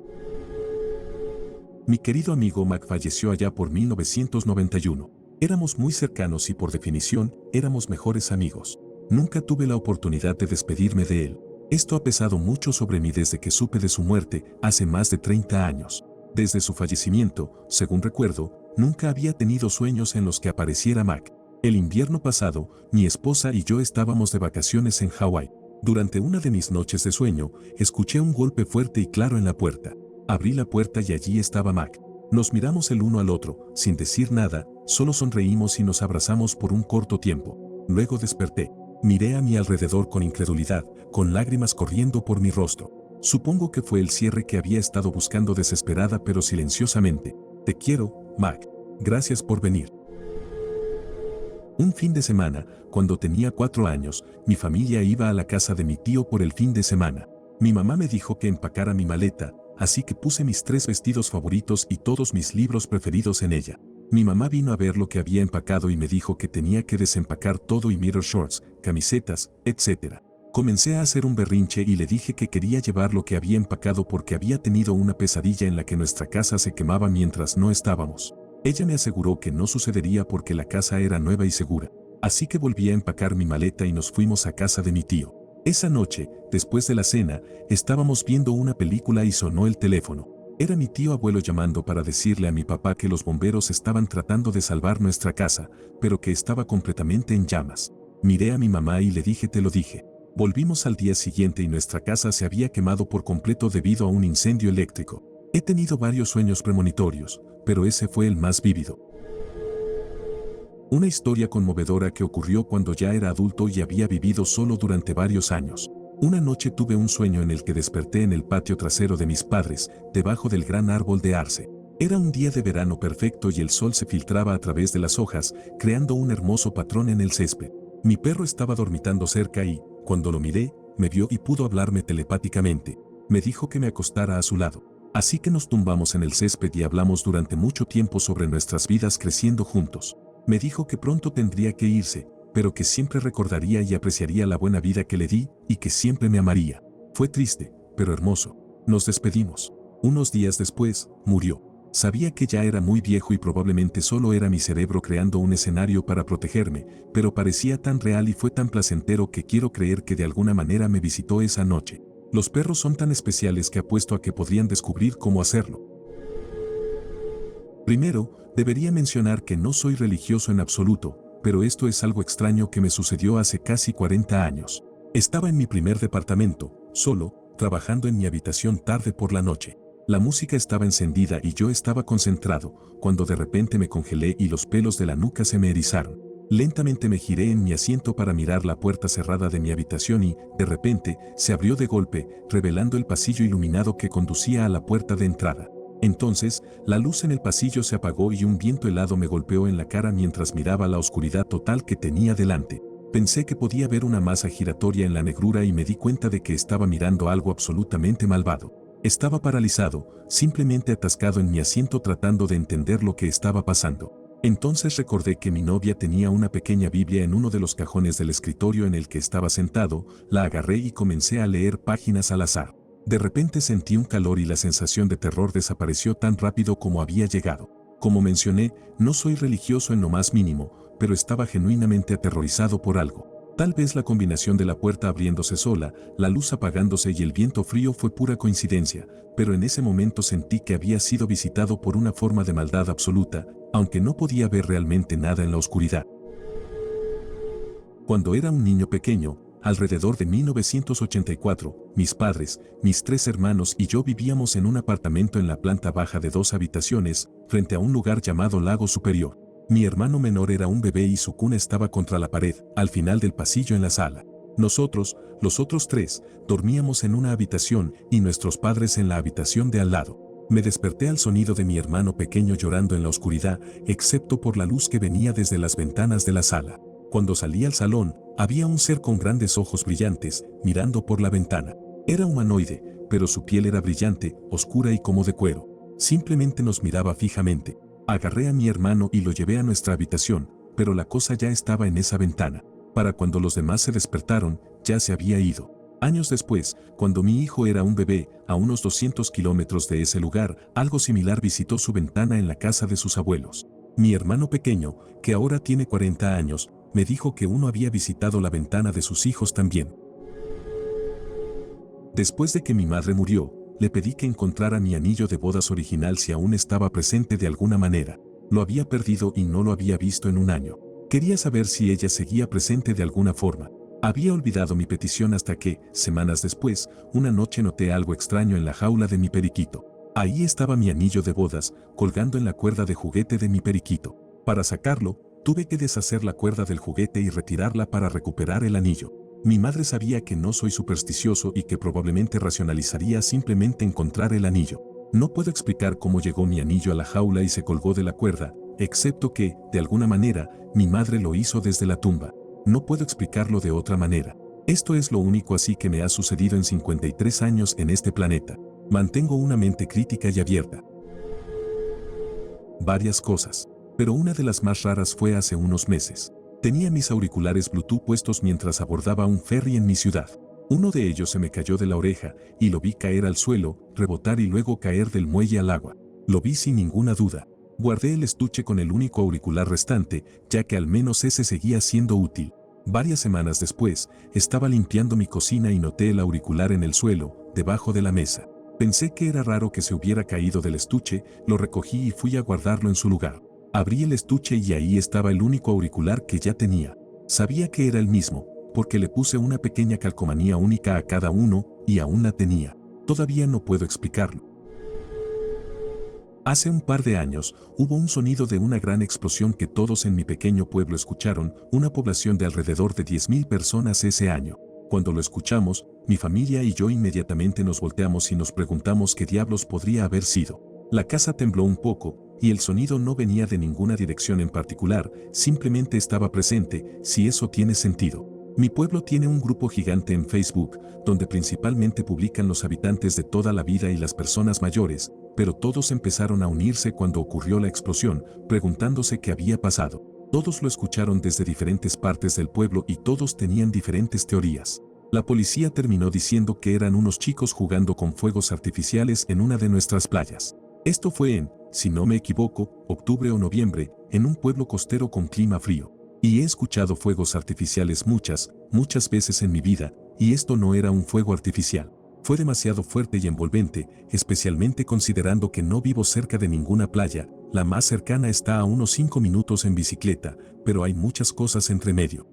Mi querido amigo Mac falleció allá por 1991. Éramos muy cercanos y por definición, éramos mejores amigos. Nunca tuve la oportunidad de despedirme de él. Esto ha pesado mucho sobre mí desde que supe de su muerte, hace más de 30 años. Desde su fallecimiento, según recuerdo, nunca había tenido sueños en los que apareciera Mac. El invierno pasado, mi esposa y yo estábamos de vacaciones en Hawái. Durante una de mis noches de sueño, escuché un golpe fuerte y claro en la puerta. Abrí la puerta y allí estaba Mac. Nos miramos el uno al otro, sin decir nada, solo sonreímos y nos abrazamos por un corto tiempo. Luego desperté. Miré a mi alrededor con incredulidad, con lágrimas corriendo por mi rostro. Supongo que fue el cierre que había estado buscando desesperada pero silenciosamente. Te quiero, Mac. Gracias por venir. Un fin de semana, cuando tenía 4 años, mi familia iba a la casa de mi tío por el fin de semana. Mi mamá me dijo que empacara mi maleta, así que puse mis 3 vestidos favoritos y todos mis libros preferidos en ella. Mi mamá vino a ver lo que había empacado y me dijo que tenía que desempacar todo y mirror shorts, camisetas, etc. Comencé a hacer un berrinche y le dije que quería llevar lo que había empacado porque había tenido una pesadilla en la que nuestra casa se quemaba mientras no estábamos. Ella me aseguró que no sucedería porque la casa era nueva y segura. Así que volví a empacar mi maleta y nos fuimos a casa de mi tío. Esa noche, después de la cena, estábamos viendo una película y sonó el teléfono. Era mi tío abuelo llamando para decirle a mi papá que los bomberos estaban tratando de salvar nuestra casa, pero que estaba completamente en llamas. Miré a mi mamá y le dije te lo dije. Volvimos al día siguiente y nuestra casa se había quemado por completo debido a un incendio eléctrico. He tenido varios sueños premonitorios, pero ese fue el más vívido. Una historia conmovedora que ocurrió cuando ya era adulto y había vivido solo durante varios años. Una noche tuve un sueño en el que desperté en el patio trasero de mis padres, debajo del gran árbol de arce. Era un día de verano perfecto y el sol se filtraba a través de las hojas, creando un hermoso patrón en el césped. Mi perro estaba dormitando cerca y, cuando lo miré, me vio y pudo hablarme telepáticamente. Me dijo que me acostara a su lado. Así que nos tumbamos en el césped y hablamos durante mucho tiempo sobre nuestras vidas creciendo juntos. Me dijo que pronto tendría que irse, pero que siempre recordaría y apreciaría la buena vida que le di y que siempre me amaría. Fue triste, pero hermoso. Nos despedimos. Unos días después, murió. Sabía que ya era muy viejo y probablemente solo era mi cerebro creando un escenario para protegerme, pero parecía tan real y fue tan placentero que quiero creer que de alguna manera me visitó esa noche. Los perros son tan especiales que apuesto a que podrían descubrir cómo hacerlo. Primero, debería mencionar que no soy religioso en absoluto, pero esto es algo extraño que me sucedió hace casi 40 años. Estaba en mi primer departamento, solo, trabajando en mi habitación tarde por la noche. La música estaba encendida y yo estaba concentrado, cuando de repente me congelé y los pelos de la nuca se me erizaron. Lentamente me giré en mi asiento para mirar la puerta cerrada de mi habitación y, de repente, se abrió de golpe, revelando el pasillo iluminado que conducía a la puerta de entrada. Entonces, la luz en el pasillo se apagó y un viento helado me golpeó en la cara mientras miraba la oscuridad total que tenía delante. Pensé que podía ver una masa giratoria en la negrura y me di cuenta de que estaba mirando algo absolutamente malvado. Estaba paralizado, simplemente atascado en mi asiento tratando de entender lo que estaba pasando. Entonces recordé que mi novia tenía una pequeña Biblia en uno de los cajones del escritorio en el que estaba sentado, la agarré y comencé a leer páginas al azar. De repente sentí un calor y la sensación de terror desapareció tan rápido como había llegado. Como mencioné, no soy religioso en lo más mínimo, pero estaba genuinamente aterrorizado por algo. Tal vez la combinación de la puerta abriéndose sola, la luz apagándose y el viento frío fue pura coincidencia, pero en ese momento sentí que había sido visitado por una forma de maldad absoluta, aunque no podía ver realmente nada en la oscuridad. Cuando era un niño pequeño, alrededor de 1984, mis padres, mis 3 hermanos y yo vivíamos en un apartamento en la planta baja de 2 habitaciones, frente a un lugar llamado Lago Superior. Mi hermano menor era un bebé y su cuna estaba contra la pared, al final del pasillo en la sala. Nosotros, los otros tres, dormíamos en una habitación y nuestros padres en la habitación de al lado. Me desperté al sonido de mi hermano pequeño llorando en la oscuridad, excepto por la luz que venía desde las ventanas de la sala. Cuando salí al salón, había un ser con grandes ojos brillantes, mirando por la ventana. Era humanoide, pero su piel era brillante, oscura y como de cuero. Simplemente nos miraba fijamente. Agarré a mi hermano y lo llevé a nuestra habitación, pero la cosa ya estaba en esa ventana. Para cuando los demás se despertaron, ya se había ido. Años después, cuando mi hijo era un bebé, a unos 200 kilómetros de ese lugar, algo similar visitó su ventana en la casa de sus abuelos. Mi hermano pequeño, que ahora tiene 40 años, me dijo que uno había visitado la ventana de sus hijos también. Después de que mi madre murió, le pedí que encontrara mi anillo de bodas original si aún estaba presente de alguna manera. Lo había perdido y no lo había visto en un año. Quería saber si ella seguía presente de alguna forma. Había olvidado mi petición hasta que, semanas después, una noche noté algo extraño en la jaula de mi periquito. Ahí estaba mi anillo de bodas, colgando en la cuerda de juguete de mi periquito. Para sacarlo, tuve que deshacer la cuerda del juguete y retirarla para recuperar el anillo. Mi madre sabía que no soy supersticioso y que probablemente racionalizaría simplemente encontrar el anillo. No puedo explicar cómo llegó mi anillo a la jaula y se colgó de la cuerda, excepto que, de alguna manera, mi madre lo hizo desde la tumba. No puedo explicarlo de otra manera. Esto es lo único así que me ha sucedido en 53 años en este planeta. Mantengo una mente crítica y abierta. Varias cosas. Pero una de las más raras fue hace unos meses. Tenía mis auriculares Bluetooth puestos mientras abordaba un ferry en mi ciudad. Uno de ellos se me cayó de la oreja y lo vi caer al suelo, rebotar y luego caer del muelle al agua. Lo vi sin ninguna duda. Guardé el estuche con el único auricular restante, ya que al menos ese seguía siendo útil. Varias semanas después, estaba limpiando mi cocina y noté el auricular en el suelo, debajo de la mesa. Pensé que era raro que se hubiera caído del estuche, lo recogí y fui a guardarlo en su lugar. Abrí el estuche y ahí estaba el único auricular que ya tenía. Sabía que era el mismo, porque le puse una pequeña calcomanía única a cada uno, y aún la tenía. Todavía no puedo explicarlo. Hace un par de años, hubo un sonido de una gran explosión que todos en mi pequeño pueblo escucharon, una población de alrededor de 10.000 personas ese año. Cuando lo escuchamos, mi familia y yo inmediatamente nos volteamos y nos preguntamos qué diablos podría haber sido. La casa tembló un poco, y el sonido no venía de ninguna dirección en particular, simplemente estaba presente, si eso tiene sentido. Mi pueblo tiene un grupo gigante en Facebook, donde principalmente publican los habitantes de toda la vida y las personas mayores, pero todos empezaron a unirse cuando ocurrió la explosión, preguntándose qué había pasado. Todos lo escucharon desde diferentes partes del pueblo y todos tenían diferentes teorías. La policía terminó diciendo que eran unos chicos jugando con fuegos artificiales en una de nuestras playas. Esto fue en, si no me equivoco, octubre o noviembre, en un pueblo costero con clima frío. Y he escuchado fuegos artificiales muchas veces en mi vida, y esto no era un fuego artificial. Fue demasiado fuerte y envolvente, especialmente considerando que no vivo cerca de ninguna playa, la más cercana está a unos 5 minutos en bicicleta, pero hay muchas cosas entre medio.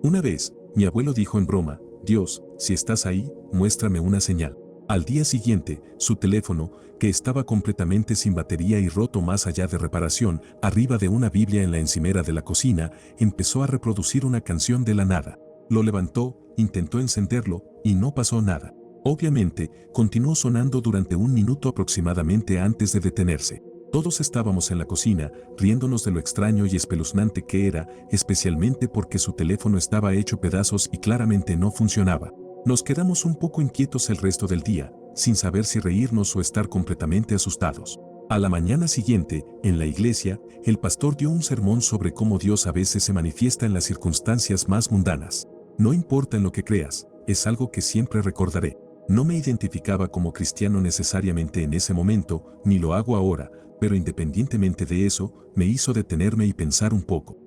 Una vez, mi abuelo dijo en broma, Dios, si estás ahí, muéstrame una señal. Al día siguiente, su teléfono, que estaba completamente sin batería y roto más allá de reparación, arriba de una Biblia en la encimera de la cocina, empezó a reproducir una canción de la nada. Lo levantó, intentó encenderlo, y no pasó nada. Obviamente, continuó sonando durante 1 minuto aproximadamente antes de detenerse. Todos estábamos en la cocina, riéndonos de lo extraño y espeluznante que era, especialmente porque su teléfono estaba hecho pedazos y claramente no funcionaba. Nos quedamos un poco inquietos el resto del día, sin saber si reírnos o estar completamente asustados. A la mañana siguiente, en la iglesia, el pastor dio un sermón sobre cómo Dios a veces se manifiesta en las circunstancias más mundanas. No importa en lo que creas, es algo que siempre recordaré. No me identificaba como cristiano necesariamente en ese momento, ni lo hago ahora, pero independientemente de eso, me hizo detenerme y pensar un poco.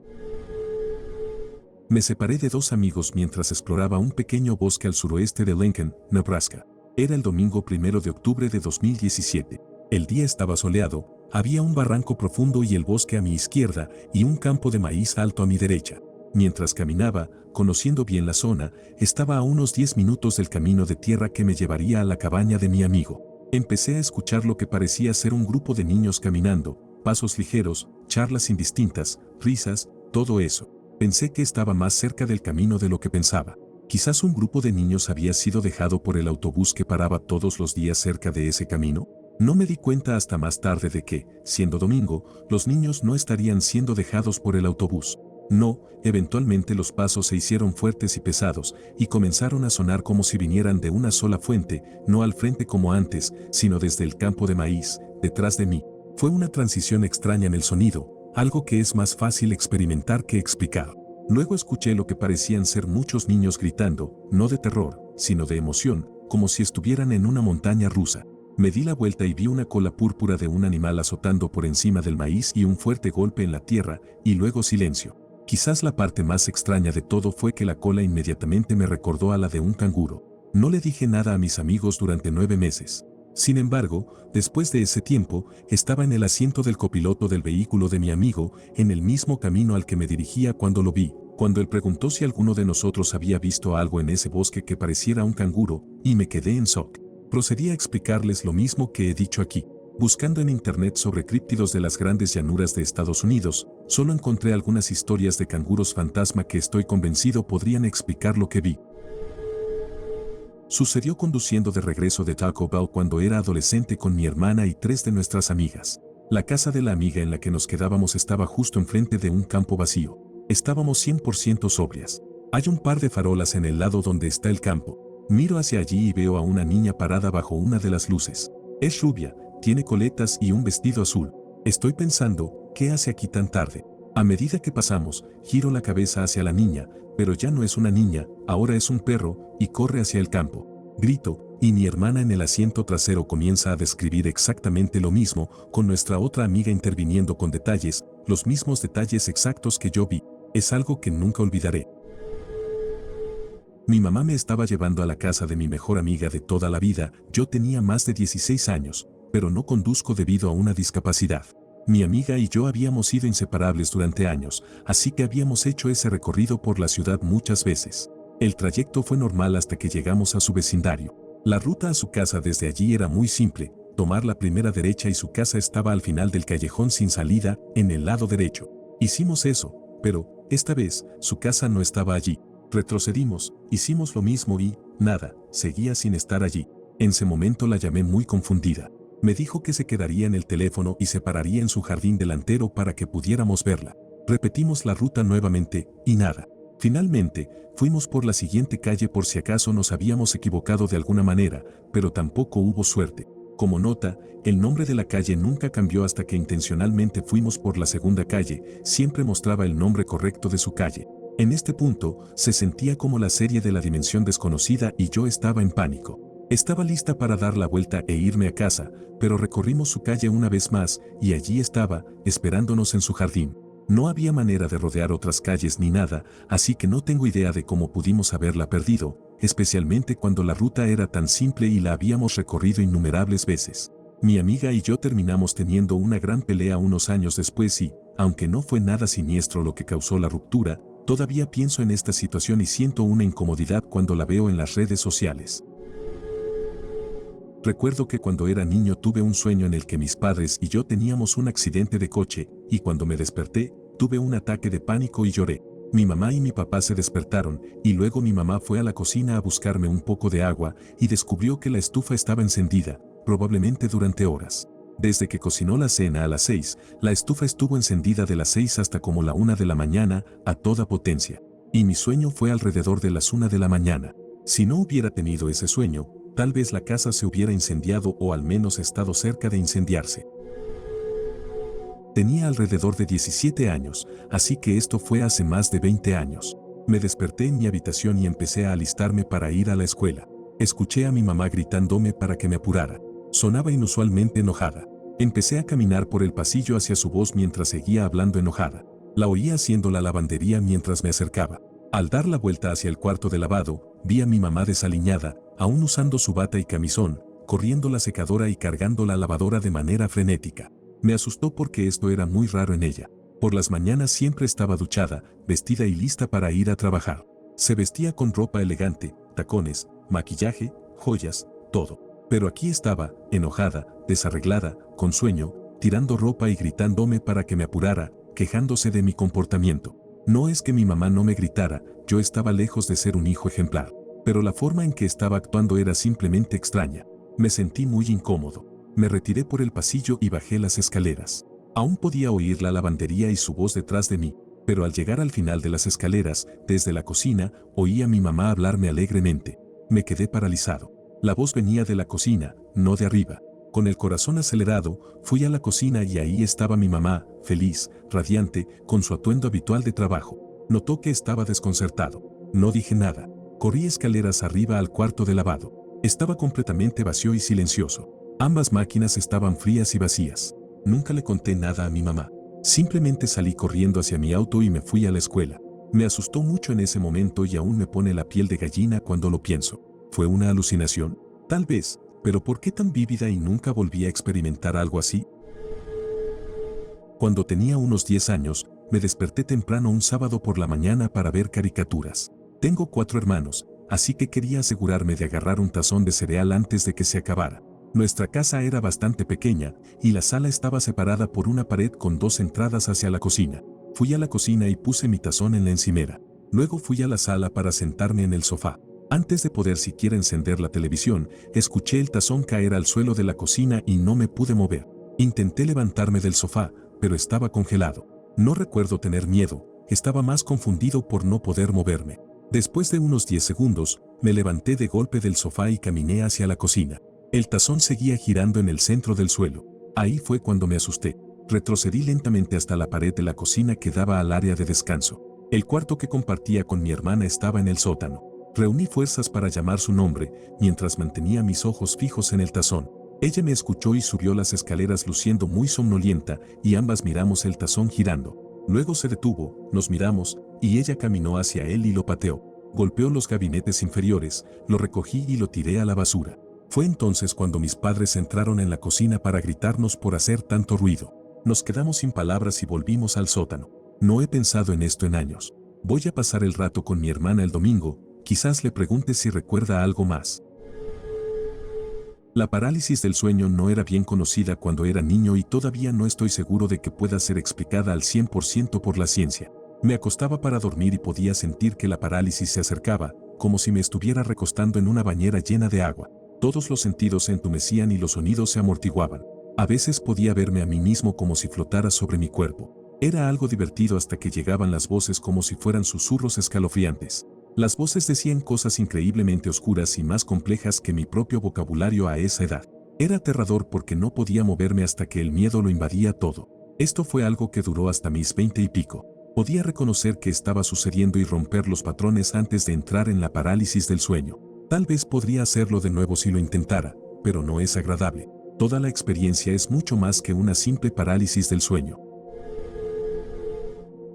Me separé de 2 amigos mientras exploraba un pequeño bosque al suroeste de Lincoln, Nebraska. Era el domingo 1 de octubre de 2017. El día estaba soleado, había un barranco profundo y el bosque a mi izquierda y un campo de maíz alto a mi derecha. Mientras caminaba, conociendo bien la zona, estaba a unos 10 minutos del camino de tierra que me llevaría a la cabaña de mi amigo. Empecé a escuchar lo que parecía ser un grupo de niños caminando, pasos ligeros, charlas indistintas, risas, todo eso. Pensé que estaba más cerca del camino de lo que pensaba. Quizás un grupo de niños había sido dejado por el autobús que paraba todos los días cerca de ese camino. No me di cuenta hasta más tarde de que, siendo domingo, los niños no estarían siendo dejados por el autobús. No, eventualmente los pasos se hicieron fuertes y pesados, y comenzaron a sonar como si vinieran de una sola fuente, no al frente como antes, sino desde el campo de maíz, detrás de mí. Fue una transición extraña en el sonido, algo que es más fácil experimentar que explicar. Luego escuché lo que parecían ser muchos niños gritando, no de terror, sino de emoción, como si estuvieran en una montaña rusa. Me di la vuelta y vi una cola púrpura de un animal azotando por encima del maíz y un fuerte golpe en la tierra, y luego silencio. Quizás la parte más extraña de todo fue que la cola inmediatamente me recordó a la de un canguro. No le dije nada a mis amigos durante 9 meses. Sin embargo, después de ese tiempo, estaba en el asiento del copiloto del vehículo de mi amigo, en el mismo camino al que me dirigía cuando lo vi, cuando él preguntó si alguno de nosotros había visto algo en ese bosque que pareciera un canguro, y me quedé en shock. Procedí a explicarles lo mismo que he dicho aquí. Buscando en internet sobre críptidos de las grandes llanuras de Estados Unidos, solo encontré algunas historias de canguros fantasma que estoy convencido podrían explicar lo que vi. Sucedió conduciendo de regreso de Taco Bell cuando era adolescente con mi hermana y 3 de nuestras amigas. La casa de la amiga en la que nos quedábamos estaba justo enfrente de un campo vacío. Estábamos 100% sobrias. Hay un par de farolas en el lado donde está el campo. Miro hacia allí y veo a una niña parada bajo una de las luces. Es rubia, tiene coletas y un vestido azul. Estoy pensando, ¿qué hace aquí tan tarde? A medida que pasamos, giro la cabeza hacia la niña, pero ya no es una niña, ahora es un perro, y corre hacia el campo. Grito, y mi hermana en el asiento trasero comienza a describir exactamente lo mismo, con nuestra otra amiga interviniendo con detalles, los mismos detalles exactos que yo vi. Es algo que nunca olvidaré. Mi mamá me estaba llevando a la casa de mi mejor amiga de toda la vida. Yo tenía más de 16 años, pero no conduzco debido a una discapacidad. Mi amiga y yo habíamos sido inseparables durante años, así que habíamos hecho ese recorrido por la ciudad muchas veces. El trayecto fue normal hasta que llegamos a su vecindario. La ruta a su casa desde allí era muy simple, tomar la primera derecha y su casa estaba al final del callejón sin salida, en el lado derecho. Hicimos eso, pero, esta vez, su casa no estaba allí. Retrocedimos, hicimos lo mismo y, nada, seguía sin estar allí. En ese momento la llamé muy confundida. Me dijo que se quedaría en el teléfono y se pararía en su jardín delantero para que pudiéramos verla. Repetimos la ruta nuevamente, y nada. Finalmente, fuimos por la siguiente calle por si acaso nos habíamos equivocado de alguna manera, pero tampoco hubo suerte. Como nota, el nombre de la calle nunca cambió hasta que intencionalmente fuimos por la segunda calle, siempre mostraba el nombre correcto de su calle. En este punto, se sentía como la serie de la dimensión desconocida y yo estaba en pánico. Estaba lista para dar la vuelta e irme a casa, pero recorrimos su calle una vez más y allí estaba, esperándonos en su jardín. No había manera de rodear otras calles ni nada, así que no tengo idea de cómo pudimos haberla perdido, especialmente cuando la ruta era tan simple y la habíamos recorrido innumerables veces. Mi amiga y yo terminamos teniendo una gran pelea unos años después y, aunque no fue nada siniestro lo que causó la ruptura, todavía pienso en esta situación y siento una incomodidad cuando la veo en las redes sociales. Recuerdo que cuando era niño tuve un sueño en el que mis padres y yo teníamos un accidente de coche, y cuando me desperté, tuve un ataque de pánico y lloré. Mi mamá y mi papá se despertaron, y luego mi mamá fue a la cocina a buscarme un poco de agua, y descubrió que la estufa estaba encendida, probablemente durante horas. Desde que cocinó la cena a las 6, la estufa estuvo encendida de las 6 hasta como la 1 de la mañana, a toda potencia. Y mi sueño fue alrededor de las 1 de la mañana. Si no hubiera tenido ese sueño, tal vez la casa se hubiera incendiado o al menos estado cerca de incendiarse. Tenía alrededor de 17 años, así que esto fue hace más de 20 años. Me desperté en mi habitación y empecé a alistarme para ir a la escuela. Escuché a mi mamá gritándome para que me apurara. Sonaba inusualmente enojada. Empecé a caminar por el pasillo hacia su voz mientras seguía hablando enojada. La oía haciendo la lavandería mientras me acercaba. Al dar la vuelta hacia el cuarto de lavado, vi a mi mamá desaliñada, aún usando su bata y camisón, corriendo la secadora y cargando la lavadora de manera frenética. Me asustó porque esto era muy raro en ella. Por las mañanas siempre estaba duchada, vestida y lista para ir a trabajar. Se vestía con ropa elegante, tacones, maquillaje, joyas, todo. Pero aquí estaba, enojada, desarreglada, con sueño, tirando ropa y gritándome para que me apurara, quejándose de mi comportamiento. No es que mi mamá no me gritara, yo estaba lejos de ser un hijo ejemplar, pero la forma en que estaba actuando era simplemente extraña. Me sentí muy incómodo. Me retiré por el pasillo y bajé las escaleras. Aún podía oír la lavandería y su voz detrás de mí, pero al llegar al final de las escaleras, desde la cocina, oí a mi mamá hablarme alegremente. Me quedé paralizado. La voz venía de la cocina, no de arriba. Con el corazón acelerado, fui a la cocina y ahí estaba mi mamá, feliz, radiante, con su atuendo habitual de trabajo. Notó que estaba desconcertado. No dije nada. Corrí escaleras arriba al cuarto de lavado. Estaba completamente vacío y silencioso. Ambas máquinas estaban frías y vacías. Nunca le conté nada a mi mamá. Simplemente salí corriendo hacia mi auto y me fui a la escuela. Me asustó mucho en ese momento y aún me pone la piel de gallina cuando lo pienso. ¿Fue una alucinación? Tal vez. Pero ¿por qué tan vívida y nunca volví a experimentar algo así? Cuando tenía unos 10 años, me desperté temprano un sábado por la mañana para ver caricaturas. Tengo 4 hermanos, así que quería asegurarme de agarrar un tazón de cereal antes de que se acabara. Nuestra casa era bastante pequeña y la sala estaba separada por una pared con 2 entradas hacia la cocina. Fui a la cocina y puse mi tazón en la encimera. Luego fui a la sala para sentarme en el sofá. Antes de poder siquiera encender la televisión, escuché el tazón caer al suelo de la cocina y no me pude mover. Intenté levantarme del sofá, pero estaba congelado. No recuerdo tener miedo, estaba más confundido por no poder moverme. Después de unos 10 segundos, me levanté de golpe del sofá y caminé hacia la cocina. El tazón seguía girando en el centro del suelo. Ahí fue cuando me asusté. Retrocedí lentamente hasta la pared de la cocina que daba al área de descanso. El cuarto que compartía con mi hermana estaba en el sótano. Reuní fuerzas para llamar su nombre, mientras mantenía mis ojos fijos en el tazón. Ella me escuchó y subió las escaleras luciendo muy somnolienta, y ambas miramos el tazón girando. Luego se detuvo, nos miramos, y ella caminó hacia él y lo pateó. Golpeó los gabinetes inferiores, lo recogí y lo tiré a la basura. Fue entonces cuando mis padres entraron en la cocina para gritarnos por hacer tanto ruido. Nos quedamos sin palabras y volvimos al sótano. No he pensado en esto en años. Voy a pasar el rato con mi hermana el domingo. Quizás le pregunte si recuerda algo más. La parálisis del sueño no era bien conocida cuando era niño y todavía no estoy seguro de que pueda ser explicada al 100% por la ciencia. Me acostaba para dormir y podía sentir que la parálisis se acercaba, como si me estuviera recostando en una bañera llena de agua. Todos los sentidos se entumecían y los sonidos se amortiguaban. A veces podía verme a mí mismo como si flotara sobre mi cuerpo. Era algo divertido hasta que llegaban las voces como si fueran susurros escalofriantes. Las voces decían cosas increíblemente oscuras y más complejas que mi propio vocabulario a esa edad. Era aterrador porque no podía moverme hasta que el miedo lo invadía todo. Esto fue algo que duró hasta mis 20 y pico. Podía reconocer que estaba sucediendo y romper los patrones antes de entrar en la parálisis del sueño. Tal vez podría hacerlo de nuevo si lo intentara, pero no es agradable. Toda la experiencia es mucho más que una simple parálisis del sueño.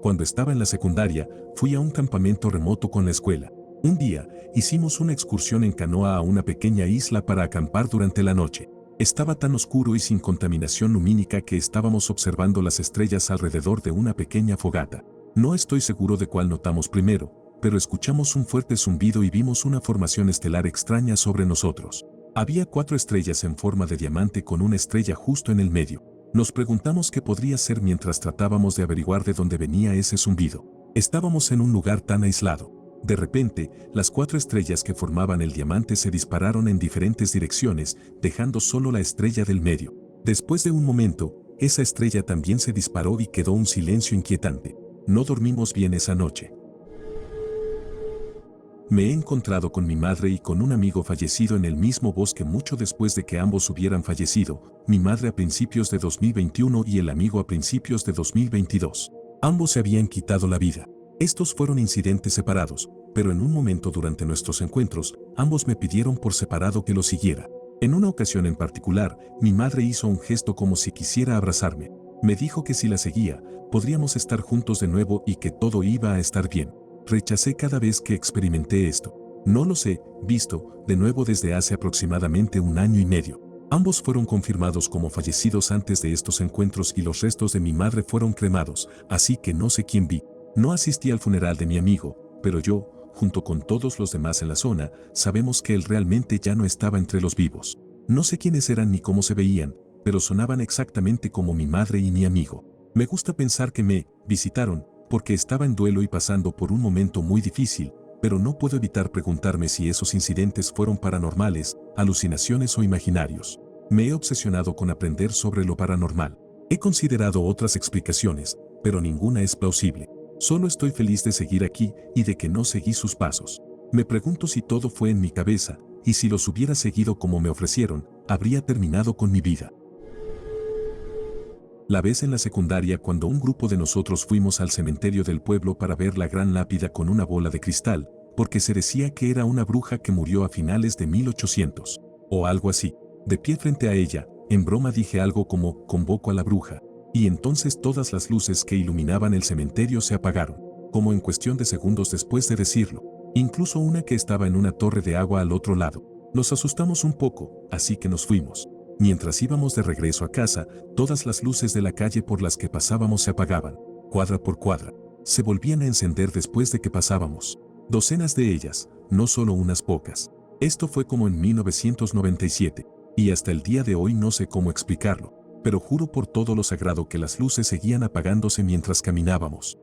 Cuando estaba en la secundaria, fui a un campamento remoto con la escuela. Un día, hicimos una excursión en canoa a una pequeña isla para acampar durante la noche. Estaba tan oscuro y sin contaminación lumínica que estábamos observando las estrellas alrededor de una pequeña fogata. No estoy seguro de cuál notamos primero, pero escuchamos un fuerte zumbido y vimos una formación estelar extraña sobre nosotros. Había 4 estrellas en forma de diamante con una estrella justo en el medio. Nos preguntamos qué podría ser mientras tratábamos de averiguar de dónde venía ese zumbido. Estábamos en un lugar tan aislado. De repente, las 4 estrellas que formaban el diamante se dispararon en diferentes direcciones, dejando solo la estrella del medio. Después de un momento, esa estrella también se disparó y quedó un silencio inquietante. No dormimos bien esa noche. Me he encontrado con mi madre y con un amigo fallecido en el mismo bosque mucho después de que ambos hubieran fallecido, mi madre a principios de 2021 y el amigo a principios de 2022. Ambos se habían quitado la vida. Estos fueron incidentes separados, pero en un momento durante nuestros encuentros, ambos me pidieron por separado que los siguiera. En una ocasión en particular, mi madre hizo un gesto como si quisiera abrazarme. Me dijo que si la seguía, podríamos estar juntos de nuevo y que todo iba a estar bien. Rechacé cada vez que experimenté esto. No los he visto de nuevo desde hace aproximadamente 1 año y medio. Ambos fueron confirmados como fallecidos antes de estos encuentros y los restos de mi madre fueron cremados, así que no sé quién vi. No asistí al funeral de mi amigo, pero yo, junto con todos los demás en la zona, sabemos que él realmente ya no estaba entre los vivos. No sé quiénes eran ni cómo se veían, pero sonaban exactamente como mi madre y mi amigo. Me gusta pensar que me visitaron, porque estaba en duelo y pasando por un momento muy difícil, pero no puedo evitar preguntarme si esos incidentes fueron paranormales, alucinaciones o imaginarios. Me he obsesionado con aprender sobre lo paranormal. He considerado otras explicaciones, pero ninguna es plausible. Solo estoy feliz de seguir aquí y de que no seguí sus pasos. Me pregunto si todo fue en mi cabeza, y si los hubiera seguido como me ofrecieron, habría terminado con mi vida. La vez en la secundaria cuando un grupo de nosotros fuimos al cementerio del pueblo para ver la gran lápida con una bola de cristal, porque se decía que era una bruja que murió a finales de 1800, o algo así. De pie frente a ella, en broma dije algo como, convoco a la bruja, y entonces todas las luces que iluminaban el cementerio se apagaron, como en cuestión de segundos después de decirlo, incluso una que estaba en una torre de agua al otro lado. Nos asustamos un poco, así que nos fuimos. Mientras íbamos de regreso a casa, todas las luces de la calle por las que pasábamos se apagaban, cuadra por cuadra. Se volvían a encender después de que pasábamos. Docenas de ellas, no solo unas pocas. Esto fue como en 1997, y hasta el día de hoy no sé cómo explicarlo, pero juro por todo lo sagrado que las luces seguían apagándose mientras caminábamos.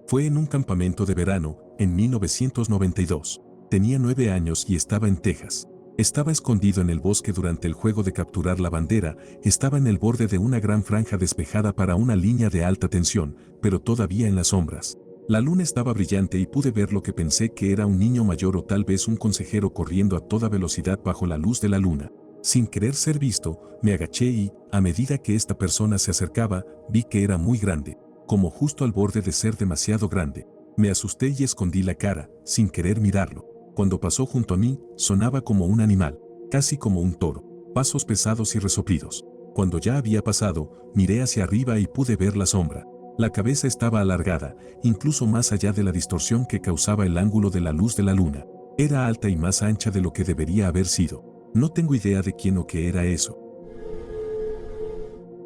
Fue en un campamento de verano, en 1992. Tenía 9 años y estaba en Texas. Estaba escondido en el bosque durante el juego de capturar la bandera, estaba en el borde de una gran franja despejada para una línea de alta tensión, pero todavía en las sombras. La luna estaba brillante y pude ver lo que pensé que era un niño mayor o tal vez un consejero corriendo a toda velocidad bajo la luz de la luna. Sin querer ser visto, me agaché y, a medida que esta persona se acercaba, vi que era muy grande, como justo al borde de ser demasiado grande. Me asusté y escondí la cara, sin querer mirarlo. Cuando pasó junto a mí, sonaba como un animal, casi como un toro, pasos pesados y resoplidos. Cuando ya había pasado, miré hacia arriba y pude ver la sombra. La cabeza estaba alargada, incluso más allá de la distorsión que causaba el ángulo de la luz de la luna. Era alta y más ancha de lo que debería haber sido. No tengo idea de quién o qué era eso.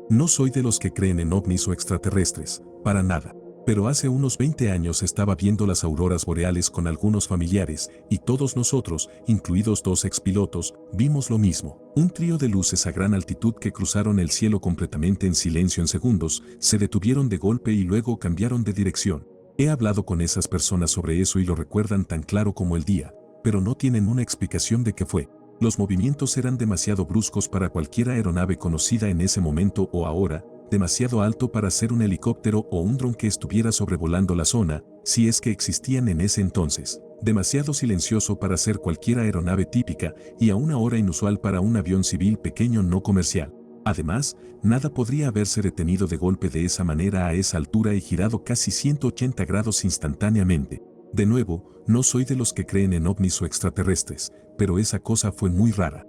No soy de los que creen en ovnis o extraterrestres, para nada. Pero hace unos 20 años estaba viendo las auroras boreales con algunos familiares, y todos nosotros, incluidos 2 expilotos, vimos lo mismo. Un trío de luces a gran altitud que cruzaron el cielo completamente en silencio en segundos, se detuvieron de golpe y luego cambiaron de dirección. He hablado con esas personas sobre eso y lo recuerdan tan claro como el día, pero no tienen una explicación de qué fue. Los movimientos eran demasiado bruscos para cualquier aeronave conocida en ese momento o ahora, demasiado alto para ser un helicóptero o un dron que estuviera sobrevolando la zona, si es que existían en ese entonces, demasiado silencioso para ser cualquier aeronave típica y a una hora inusual para un avión civil pequeño no comercial. Además, nada podría haberse detenido de golpe de esa manera a esa altura y girado casi 180 grados instantáneamente. De nuevo, no soy de los que creen en ovnis o extraterrestres, pero esa cosa fue muy rara.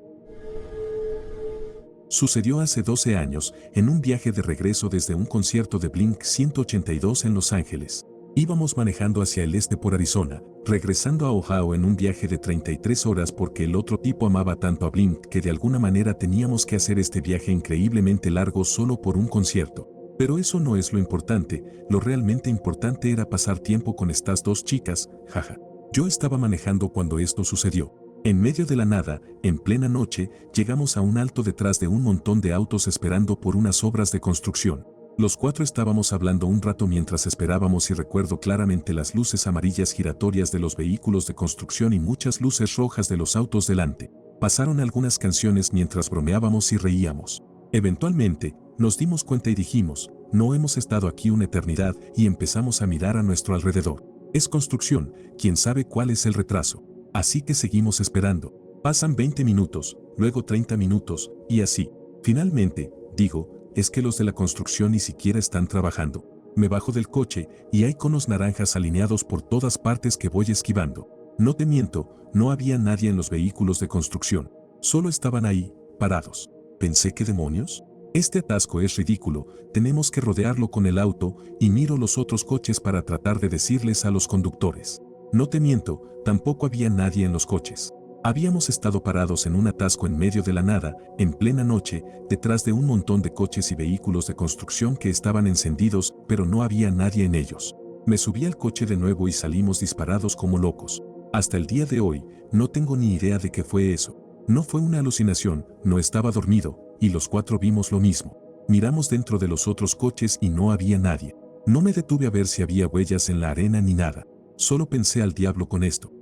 Sucedió hace 12 años, en un viaje de regreso desde un concierto de Blink-182 en Los Ángeles. Íbamos manejando hacia el este por Arizona, regresando a Ohio en un viaje de 33 horas porque el otro tipo amaba tanto a Blink que de alguna manera teníamos que hacer este viaje increíblemente largo solo por un concierto. Pero eso no es lo importante, lo realmente importante era pasar tiempo con estas 2 chicas, jaja. Yo estaba manejando cuando esto sucedió. En medio de la nada, en plena noche, llegamos a un alto detrás de un montón de autos esperando por unas obras de construcción. Los 4 estábamos hablando un rato mientras esperábamos y recuerdo claramente las luces amarillas giratorias de los vehículos de construcción y muchas luces rojas de los autos delante. Pasaron algunas canciones mientras bromeábamos y reíamos. Eventualmente, nos dimos cuenta y dijimos, no hemos estado aquí una eternidad y empezamos a mirar a nuestro alrededor. Es construcción, quién sabe cuál es el retraso. Así que seguimos esperando. Pasan 20 minutos, luego 30 minutos, y así. Finalmente, digo, es que los de la construcción ni siquiera están trabajando. Me bajo del coche y hay conos naranjas alineados por todas partes que voy esquivando. No te miento, no había nadie en los vehículos de construcción. Solo estaban ahí, parados. Pensé, ¿qué demonios? Este atasco es ridículo, tenemos que rodearlo con el auto y miro los otros coches para tratar de decirles a los conductores. No te miento, tampoco había nadie en los coches. Habíamos estado parados en un atasco en medio de la nada, en plena noche, detrás de un montón de coches y vehículos de construcción que estaban encendidos, pero no había nadie en ellos. Me subí al coche de nuevo y salimos disparados como locos. Hasta el día de hoy, no tengo ni idea de qué fue eso. No fue una alucinación, no estaba dormido, y los 4 vimos lo mismo. Miramos dentro de los otros coches y no había nadie. No me detuve a ver si había huellas en la arena ni nada. Solo pensé al diablo con esto.